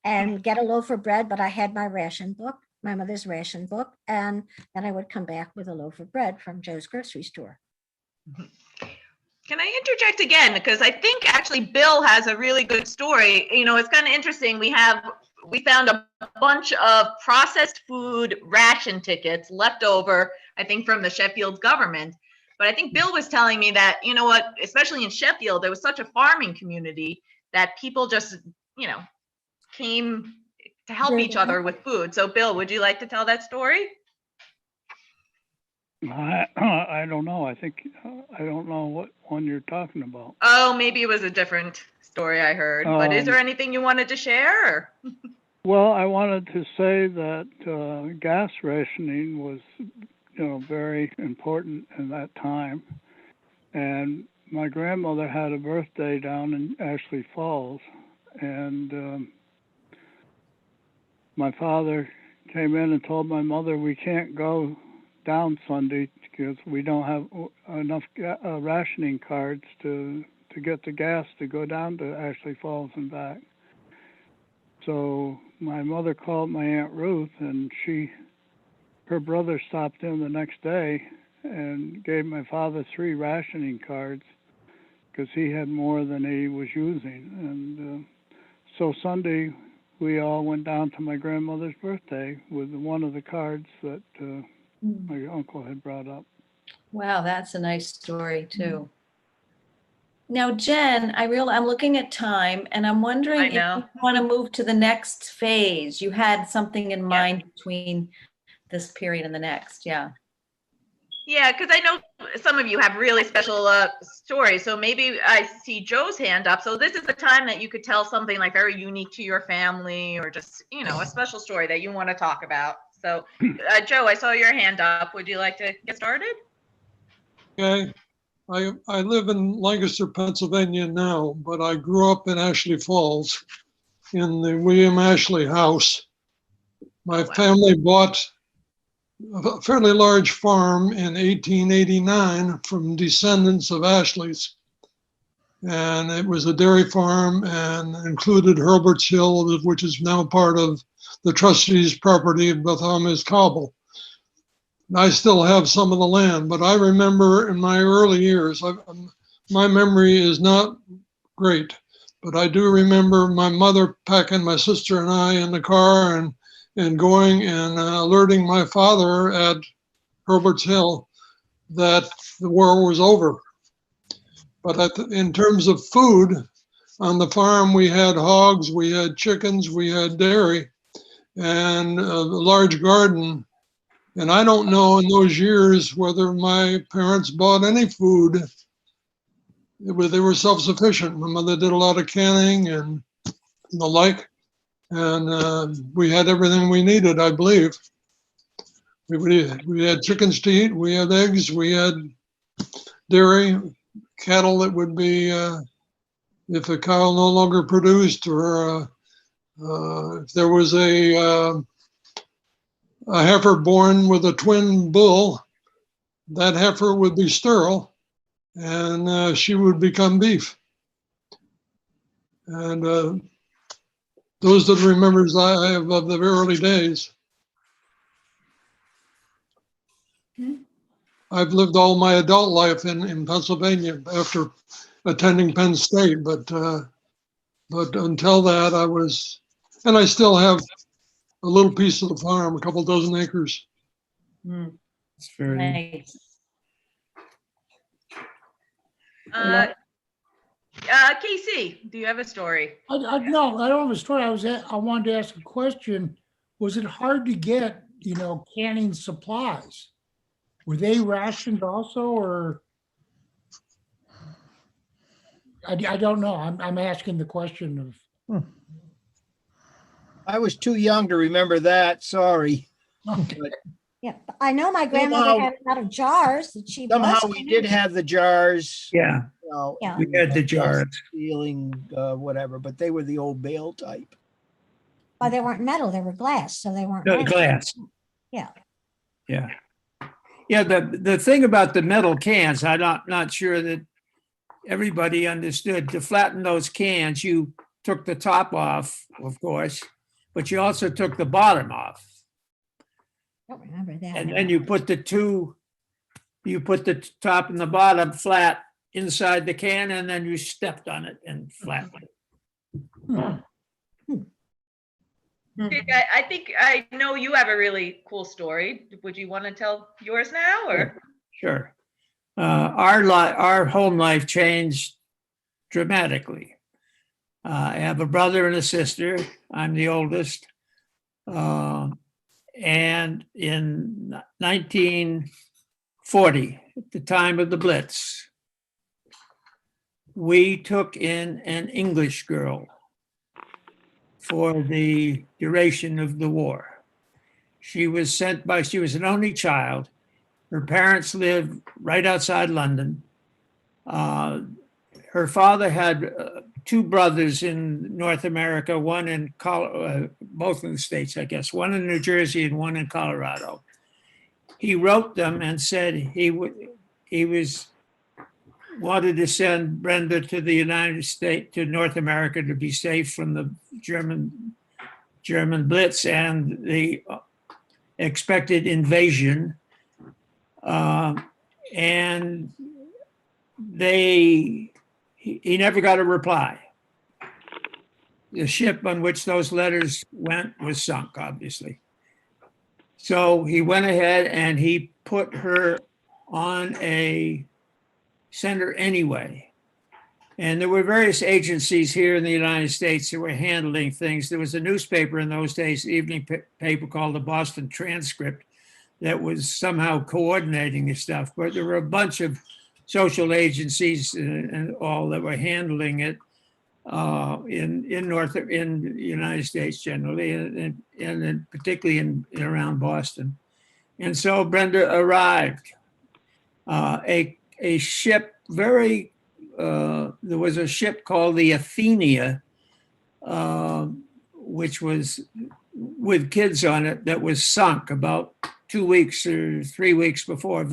and get a loaf of bread, but I had my ration book, my mother's ration book, and then I would come back with a loaf of bread from Joe's grocery store. Can I interject again? Because I think actually Bill has a really good story. You know, it's kind of interesting. We found a bunch of processed food ration tickets left over, I think, from the Sheffield government. But I think Bill was telling me that, you know what, especially in Sheffield, there was such a farming community that people just, you know, came to help each other with food. So Bill, would you like to tell that story? I don't know. I think I don't know what one you're talking about. Oh, maybe it was a different story I heard. But is there anything you wanted to share? Or? Well, I wanted to say that gas rationing was, very important in that time. And my grandmother had a birthday down in Ashley Falls, and my father came in and told my mother, we can't go down Sunday because we don't have enough rationing cards to get the gas to go down to Ashley Falls and back. So my mother called my Aunt Ruth, and her brother stopped in the next day and gave my father 3 rationing cards because he had more than he was using. And so Sunday we all went down to my grandmother's birthday with one of the cards that my uncle had brought up. Wow, that's a nice story too. Now, Jen, I'm looking at time, and I'm wondering if you want to move to the next phase. You had something in mind between this period and the next, yeah. Yeah, because I know some of you have really special stories. So maybe I see Joe's hand up. So this is the time that you could tell something like very unique to your family, or just, a special story that you want to talk about. So Joe, I saw your hand up. Would you like to get started? Okay. I live in Lancaster, Pennsylvania now, but I grew up in Ashley Falls in the William Ashley house. My family bought a fairly large farm in 1889 from descendants of Ashleys. And it was a dairy farm and included Herbert's Hill, which is now part of the trustees' property of Bethalma's Cobble. I still have some of the land, but I remember in my early years, my memory is not great, but I do remember my mother packing my sister and I in the car and going and alerting my father at Herbert's Hill that the war was over. But in terms of food, on the farm we had hogs, we had chickens, we had dairy, and a large garden. And I don't know in those years whether my parents bought any food. They were self-sufficient. My mother did a lot of canning and the like. And we had everything we needed, I believe. We had chickens to eat, we had eggs, we had dairy, cattle that would be, if a cow no longer produced, or if there was a heifer born with a twin bull, that heifer would be sterile and she would become beef. And those are the remembrance I have of the early days. I've lived all my adult life in Pennsylvania after attending Penn State, but until that I was, and I still have a little piece of the farm, a couple dozen acres. It's very Nice. Casey, do you have a story? No, I don't have a story. I wanted to ask a question. Was it hard to get, canning supplies? Were they rationed also, or? I don't know. I'm asking the question of. I was too young to remember that. Sorry. Yeah, I know my grandmother had a lot of jars that she Somehow we did have the jars. Yeah. Yeah. We had the jars. Stealing, whatever, but they were the old bale type. But they weren't metal, they were glass, so they weren't. No, rationed. glass. Yeah. Yeah. Yeah, the thing about the metal cans, I'm not sure that everybody understood to flatten those cans, you took the top off, of course, but you also took the bottom off. I don't remember that. And then you put the top and the bottom flat inside the can, and then you stepped on it and flattened it. Dick, I think I know you have a really cool story. Would you want to tell yours now, or? Sure. Our home life changed dramatically. I have a brother and a sister. I'm the oldest. And in 1940, at the time of the Blitz, we took in an English girl for the duration of the war. She was an only child. Her parents lived right outside London. Her father had two brothers in North America, one in both in the States, I guess, one in New Jersey and one in Colorado. He wrote them and said he wanted to send Brenda to the United States, to North America, to be safe from the German Blitz and the expected invasion. And he never got a reply. The ship on which those letters went was sunk, obviously. So he went ahead and he put her on a sender anyway. And there were various agencies here in the United States that were handling things. There was a newspaper in those days, evening paper called the Boston Transcript, that was somehow coordinating this stuff. But there were a bunch of social agencies and all that were handling it in the United States generally, and particularly in around Boston. And so Brenda arrived. A ship there was a ship called the Athenia, which was with kids on it, that was sunk about 2 weeks or 3 weeks before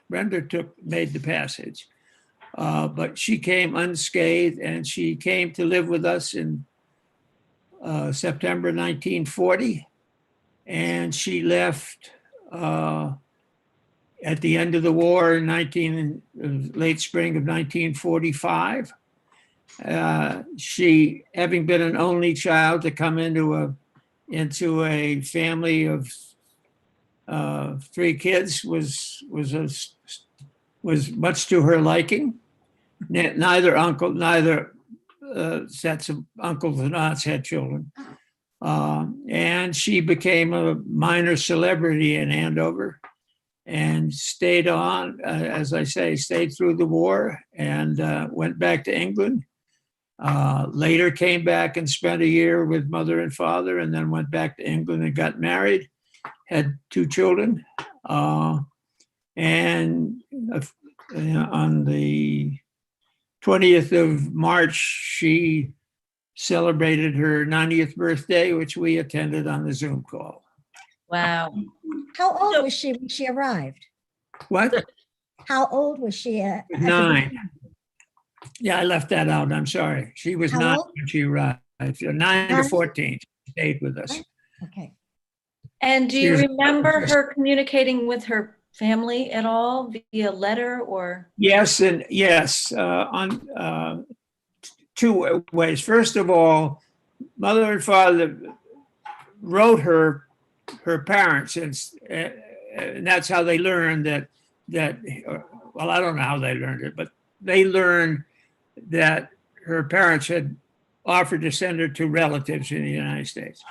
Brenda made the passage. But she came unscathed, and she came to live with us in September 1940, and she left at the end of the war in late spring of 1945. She, having been an only child to come into a family of 3 kids, was much to her liking. Neither sets of uncles and aunts had children. And she became a minor celebrity in Andover and stayed on, as I say, stayed through the war and went back to England. Later came back and spent a year with mother and father, and then went back to England and got married, had 2 children. And on the 20th of March, she celebrated her 90th birthday, which we attended on the Zoom call. Wow. How old was she when she arrived? What? How old was she? At the 9. beginning? Yeah, I left that out. I'm sorry. She was How 9 old? when she arrived. 9 to 14. She stayed with us. Okay. And do you remember her communicating with her family at all via letter or? Yes, and yes, on 2 ways. First of all, mother and father wrote her parents, and that's how they learned that. Well, I don't know how they learned it, but they learned that her parents had offered to send her to relatives in the United States.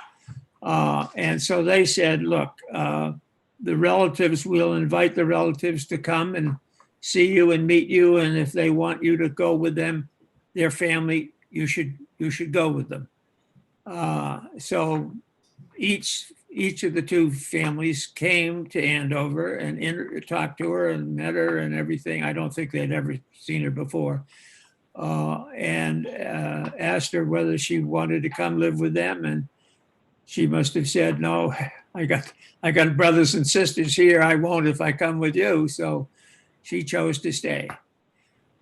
And so they said, look, the relatives will invite the relatives to come and see you and meet you. And if they want you to go with them, their family, you should go with them. So each of the 2 families came to Andover and talked to her and met her and everything. I don't think they'd ever seen her before. And asked her whether she wanted to come live with them. And she must have said, no, I got brothers and sisters here. I won't if I come with you. So she chose to stay.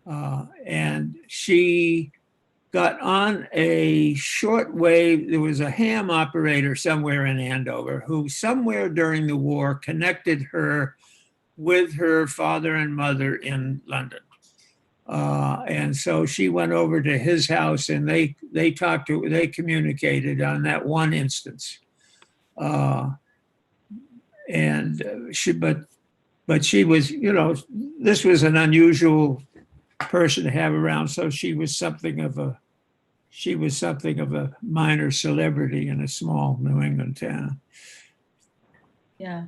And she got on a shortwave. There was a ham operator somewhere in Andover who somewhere during the war connected her with her father and mother in London. And so she went over to his house and they communicated on that one instance. But she was, this was an unusual person to have around. So she was something of a minor celebrity in a small New England town. Yeah.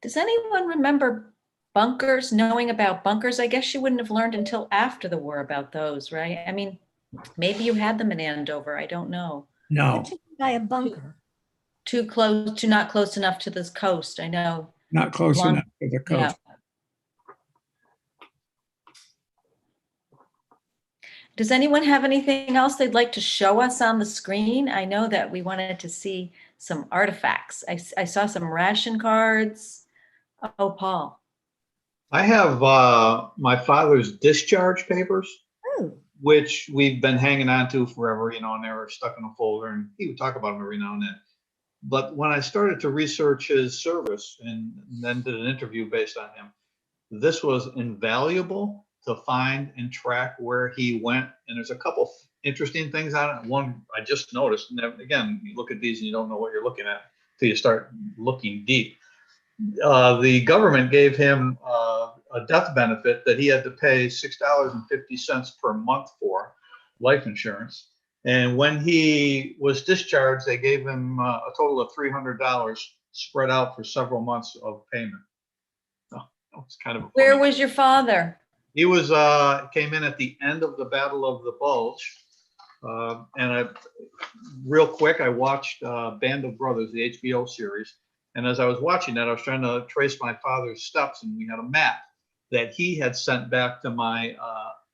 Does anyone remember bunkers, knowing about bunkers? I guess you wouldn't have learned until after the war about those, right? I mean, maybe you had them in Andover. I don't know. No, What do you mean by a bunker? Not close enough to this coast. I know. not close Long- enough to the Yeah. coast. Does anyone have anything else they'd like to show us on the screen? I know that we wanted to see some artifacts. I saw some ration cards. Oh, Paul. I have my father's discharge papers, Oh, which we've been hanging on to forever, and they were stuck in a folder, and he would talk about them every now and then. But when I started to research his service and then did an interview based on him, this was invaluable to find and track where he went. And there's a couple interesting things on it. One I just noticed, and again, you look at these and you don't know what you're looking at till you start looking deep. The government gave him a death benefit that he had to pay $6.50 per month for life insurance. And when he was discharged, they gave him a total of $300 spread out for several months of payment. Oh, that was kind of a Where funny- was your father? He was came in at the end of the Battle of the Bulge. Real quick, I watched Band of Brothers, the HBO series. And as I was watching that, I was trying to trace my father's steps, and we had a map that he had sent back to my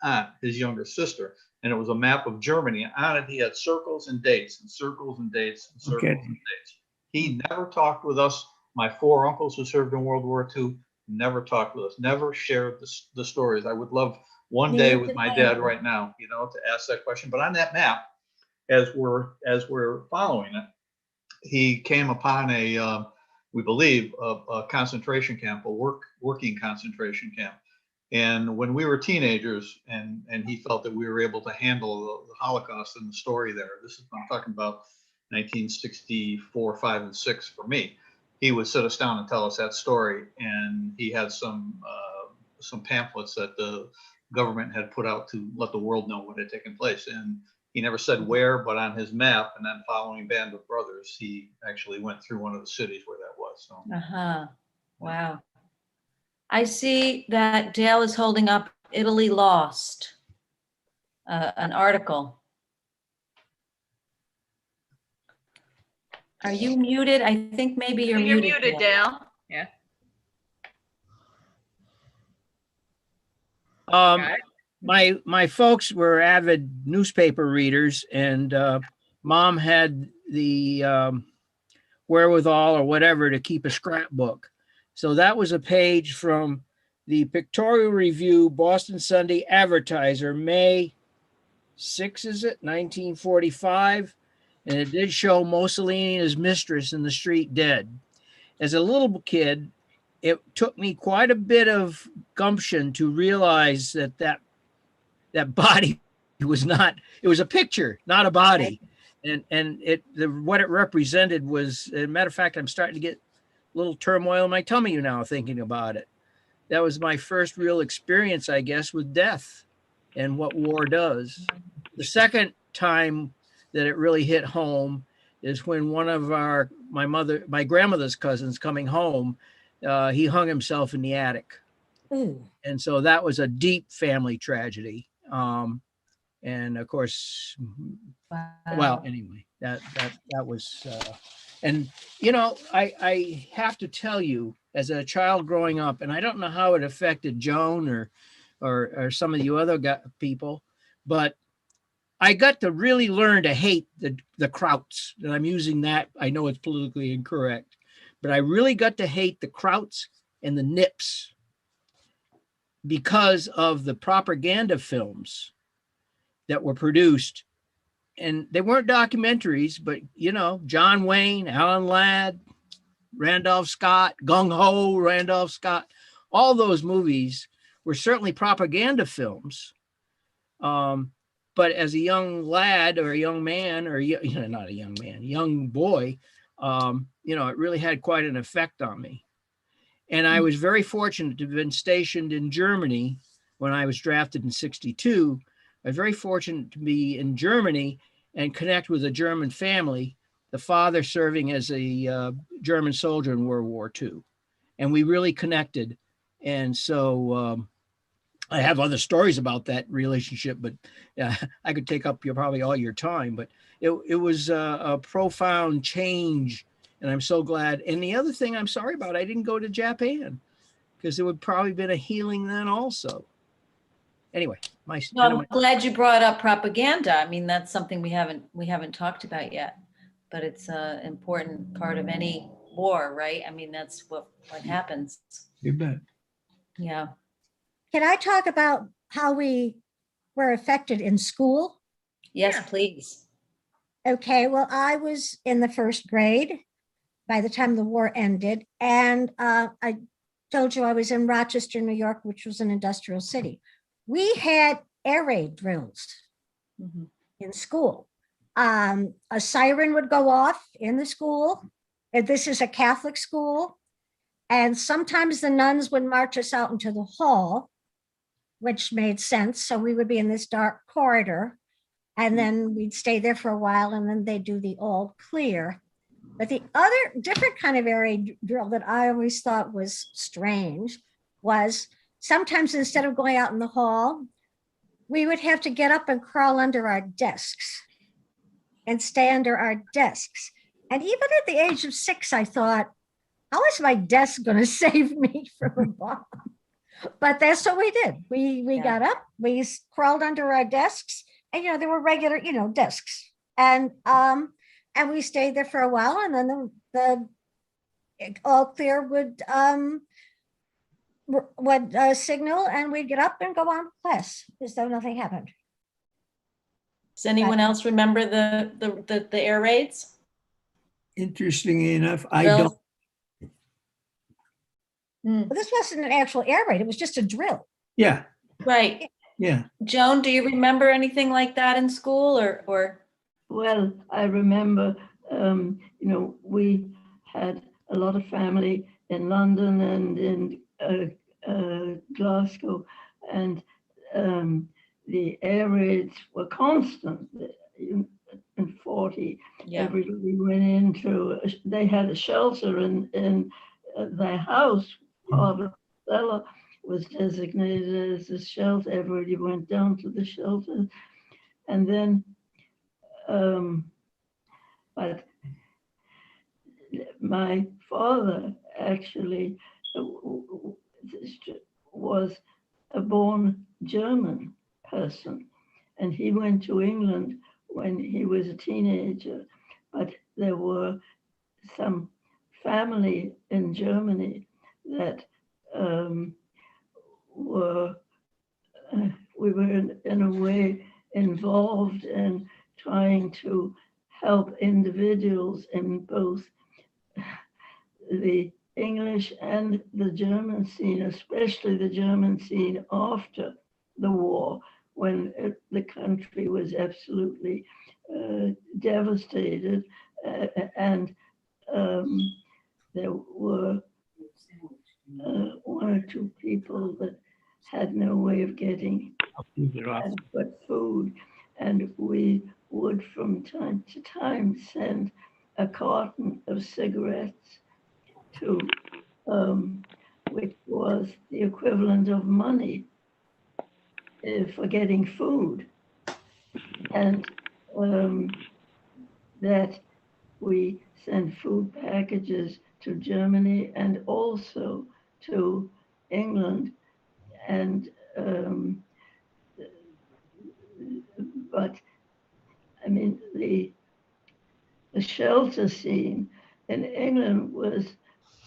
aunt, his younger sister. And it was a map of Germany. And on it, he had circles and dates and circles and dates and circles Okay. and dates. He never talked with us. My four uncles who served in World War II never talked with us, never shared the stories. I would love one day Neither with did my I. dad right now, to ask that question. But on that map, as we're following it, he came upon we believe, a concentration camp, a working concentration camp. And when we were teenagers, and he felt that we were able to handle the Holocaust and the story there. I'm talking about 1964, 5, and 6 for me. He would sit us down and tell us that story, and he had some pamphlets that the government had put out to let the world know what had taken place. And he never said where, but on his map, and then following Band of Brothers, he actually went through one of the cities where that was. So. Uh-huh. Wow. I see that Dale is holding up Italy Lost, an article. Are you muted? I think maybe you're You're muted. muted, Dale. Yeah. Got it. My folks were avid newspaper readers, and mom had the wherewithal or whatever to keep a scrapbook. So that was a page from the Pictorial Review, Boston Sunday Advertiser, May 6, is it, 1945? And it did show Mussolini and his mistress in the street dead. As a little kid, it took me quite a bit of gumption to realize that body was not, it was a picture, not a body. And what it represented was, as a matter of fact, I'm starting to get a little turmoil in my tummy now thinking about it. That was my first real experience, I guess, with death and what war does. The second time that it really hit home is when one of my grandmother's cousins coming home, he hung himself in the attic. ooh. And so that was a deep family tragedy. And of course, well, anyway, that was, and I have to tell you, as a child growing up, and I don't know how it affected Joan or some of you other people, but I got to really learn to hate the Krauts. And I'm using that. I know it's politically incorrect, but I really got to hate the Krauts and the Nips. because of the propaganda films that were produced, and they weren't documentaries, but John Wayne, Alan Ladd, Randolph Scott, Gung Ho, Randolph Scott, all those movies were certainly propaganda films. But as a young lad or a young man, or not a young man, young boy, it really had quite an effect on me. And I was very fortunate to have been stationed in Germany when I was drafted in '62. I was very fortunate to be in Germany and connect with a German family, the father serving as a German soldier in World War II. And we really connected. And so I have other stories about that relationship, but I could take up probably all your time. But it was a profound change, and I'm so glad. And the other thing I'm sorry about, I didn't go to Japan, because there would probably been a healing then also. Anyway, No, I'm glad you brought up propaganda. I mean, that's something we haven't talked about yet, but it's an important part of any war, right? I mean, that's what happens. You bet. Yeah. Can I talk about how we were affected in school? Yes, please. Okay, well, I was in the first grade by the time the war ended, and I told you I was in Rochester, New York, which was an industrial city. We had air raid drills in school. A siren would go off in the school. And this is a Catholic school. And sometimes the nuns would march us out into the hall, which made sense. So we would be in this dark corridor, and then we'd stay there for a while, and then they'd do the all clear. But the other different kind of air raid drill that I always thought was strange was sometimes instead of going out in the hall, we would have to get up and crawl under our desks and stay under our desks. And even at the age of 6, I thought, how is my desk going to save me from a bomb? But that's what we did. We got up, we crawled under our desks, and there were regular, desks. And we stayed there for a while, and then the all clear would signal, and we'd get up and go on with class as though nothing happened. Does anyone else remember the air raids? Interestingly enough, I Drills? don't. Well, this wasn't an actual air raid, it was just a drill. Yeah. Right. Yeah. Joan, do you remember anything like that in school or? Well, I remember, we had a lot of family in London and in Glasgow, and the air raids were constant. In 40, everybody went into, they had a shelter in their house. Part of the cellar was designated as a shelter. Everybody went down to the shelter. And then, but my father actually was a born German person, and he went to England when he was a teenager, but there were some family in Germany that we were in a way involved in trying to help individuals in both the English and the German scene, especially the German scene after the war, when the country was absolutely devastated, and there were one or two people that had no way of getting adequate food, and we would from time to time send a carton of cigarettes to, which was the equivalent of money for getting food, and that we sent food packages to Germany and also to England, and but I mean the shelter scene in England was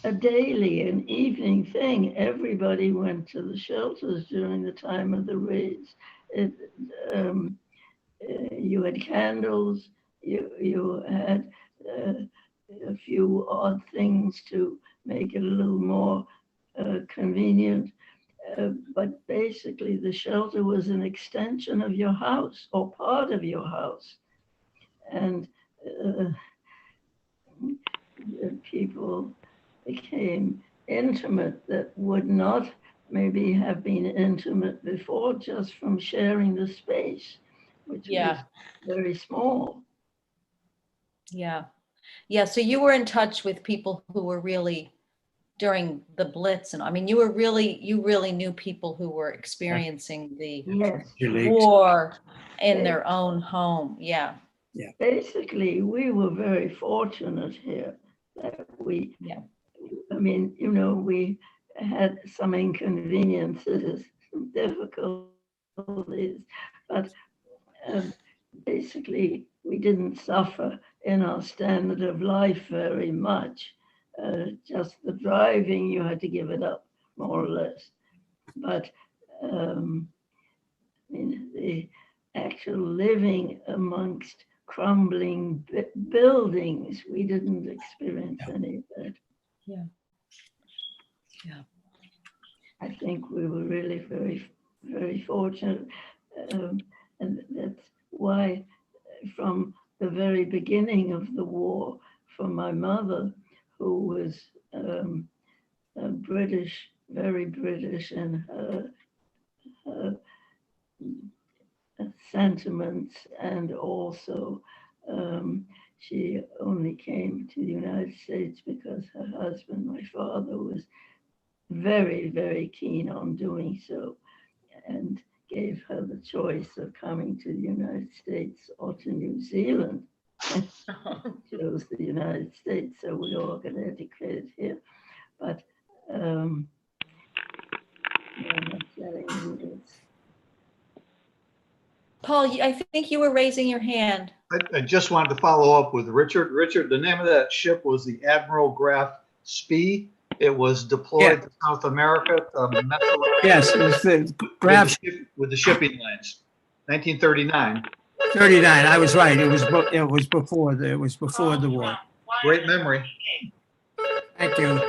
a daily and evening thing. Everybody went to the shelters during the time of the raids. You had candles, you had a few odd things to make it a little more convenient. But basically, the shelter was an extension of your house or part of your house. And people became intimate that would not maybe have been intimate before, just from sharing the space, which was very small. Yeah. Yeah. So you were in touch with people who were really during the Blitz, and I mean, you really knew people who were experiencing the war in their own home. Yeah. Yeah. Basically, we were very fortunate here that we, I mean, you know, we had some inconveniences, some difficulties, but basically we didn't suffer in our standard of life very much. Just the driving, you had to give it up, more or less. But I mean, the actual living amongst crumbling buildings, we didn't experience any of that. Yeah. Yeah. I think we were really very, very fortunate. And that's why from the very beginning of the war, for my mother, who was British, very British in her sentiments, and also she only came to the United States because her husband, my father, was very, very keen on doing so, and gave her the choice of coming to the United States or to New Zealand. And chose the United States, so we all got educated here. But I'm not telling you this. Paul, I think you were raising your hand. I just wanted to follow up with Richard. Richard, the name of that ship was the Admiral Graf Spee. It was deployed to South America. Yes, it was the Graf with the shipping lines. 1939. 39. I was right. It was before the war. Great memory. Thank you.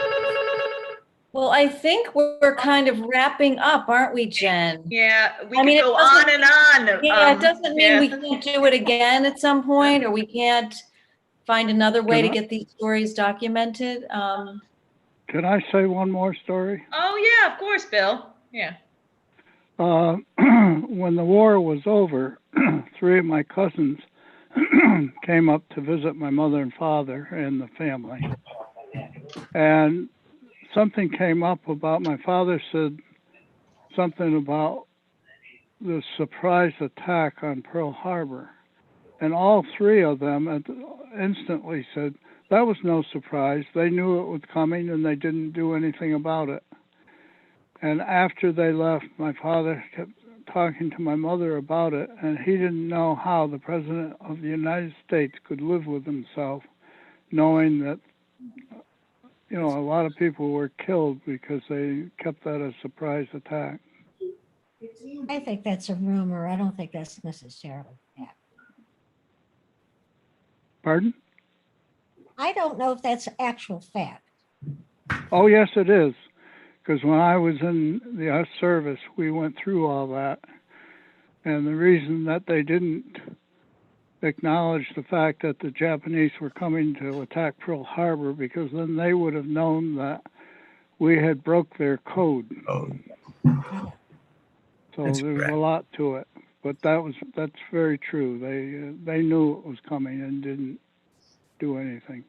Well, I think we're kind of wrapping up, aren't we, Jen? Yeah, we I could mean, go on and on. Yeah, it doesn't mean we can't do it again at some point, or we can't find another way to get these stories documented. Can I say one more story? Oh yeah, of course, Bill. Yeah. When the war was over, 3 of my cousins came up to visit my mother and father and the family. And something came up about, my father said something about the surprise attack on Pearl Harbor. And all 3 of them instantly said, that was no surprise. They knew it was coming and they didn't do anything about it. And after they left, my father kept talking to my mother about it, and he didn't know how the President of the United States could live with himself, knowing that, you know, a lot of people were killed because they kept that a surprise attack. I think that's a rumor. I don't think that's necessarily fact. Pardon? I don't know if that's actual fact. Oh, yes, it is. Because when I was in the service, we went through all that. And the reason that they didn't acknowledge the fact that the Japanese were coming to attack Pearl Harbor, because then they would have known that we had broke their code. So That's there's correct. a lot to it. But that's very true. They knew it was coming and didn't do anything.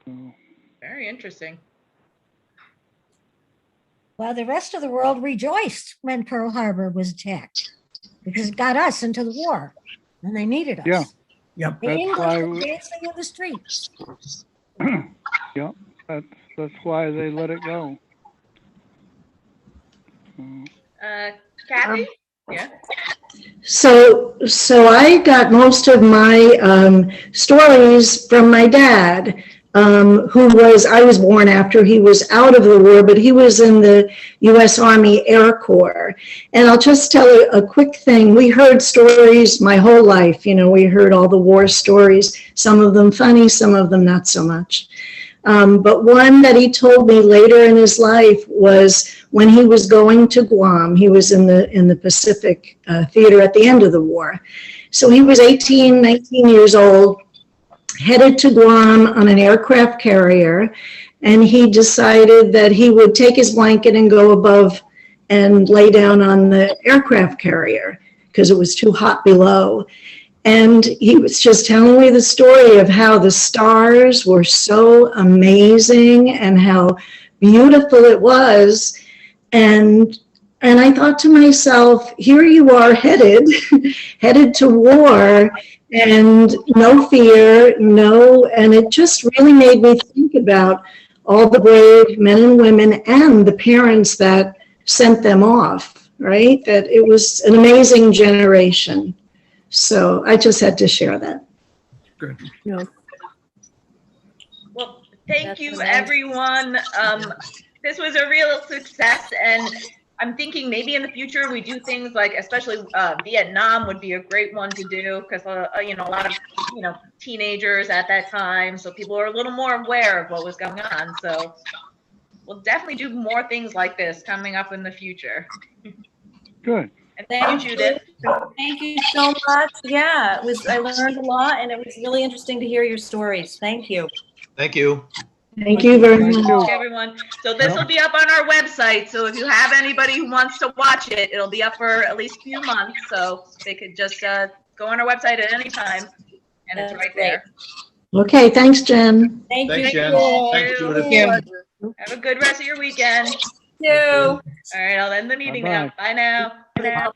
So. Very interesting. Well, the rest of the world rejoiced when Pearl Harbor was attacked because it got us into the war and they needed us. Yeah. Yep. The That's English why were dancing in the streets. Yep. That's why they let it go. Kathy? Yeah. So I got most of my stories from my dad. I was born after, he was out of the war, but he was in the U.S. Army Air Corps. And I'll just tell you a quick thing. We heard stories my whole life. You know, we heard all the war stories, some of them funny, some of them not so much. But one that he told me later in his life was when he was going to Guam. He was in the Pacific theater at the end of the war. So he was 18, 19 years old, headed to Guam on an aircraft carrier, and he decided that he would take his blanket and go above and lay down on the aircraft carrier because it was too hot below. And he was just telling me the story of how the stars were so amazing and how beautiful it was. And I thought to myself, here you are headed to war, and no fear, and it just really made me think about all the brave men and women and the parents that sent them off, right? That it was an amazing generation. So I just had to share that. Good. Well, thank That's you, amazing. everyone. This was a real success, and I'm thinking maybe in the future we do things like, especially Vietnam would be a great one to do because you know, a lot of teenagers at that time, so people are a little more aware of what was going on. So we'll definitely do more things like this coming up in the future. Good. And thank you, Judith. Thank you so much. Yeah, I learned a lot, and it was really interesting to hear your stories. Thank you. Thank you. Thank you very Thank much. you. Everyone. So this will be up on our website. So if you have anybody who wants to watch it, it'll be up for at least a few months. So they could just go on our website at any time, and it's That's right great. there. Okay, thanks, Jen. Thank Thanks, you. Jen. Thanks, Judith. Have a good rest of your weekend. You. All right, I'll end the meeting now. Bye-bye. Bye now. Bye now.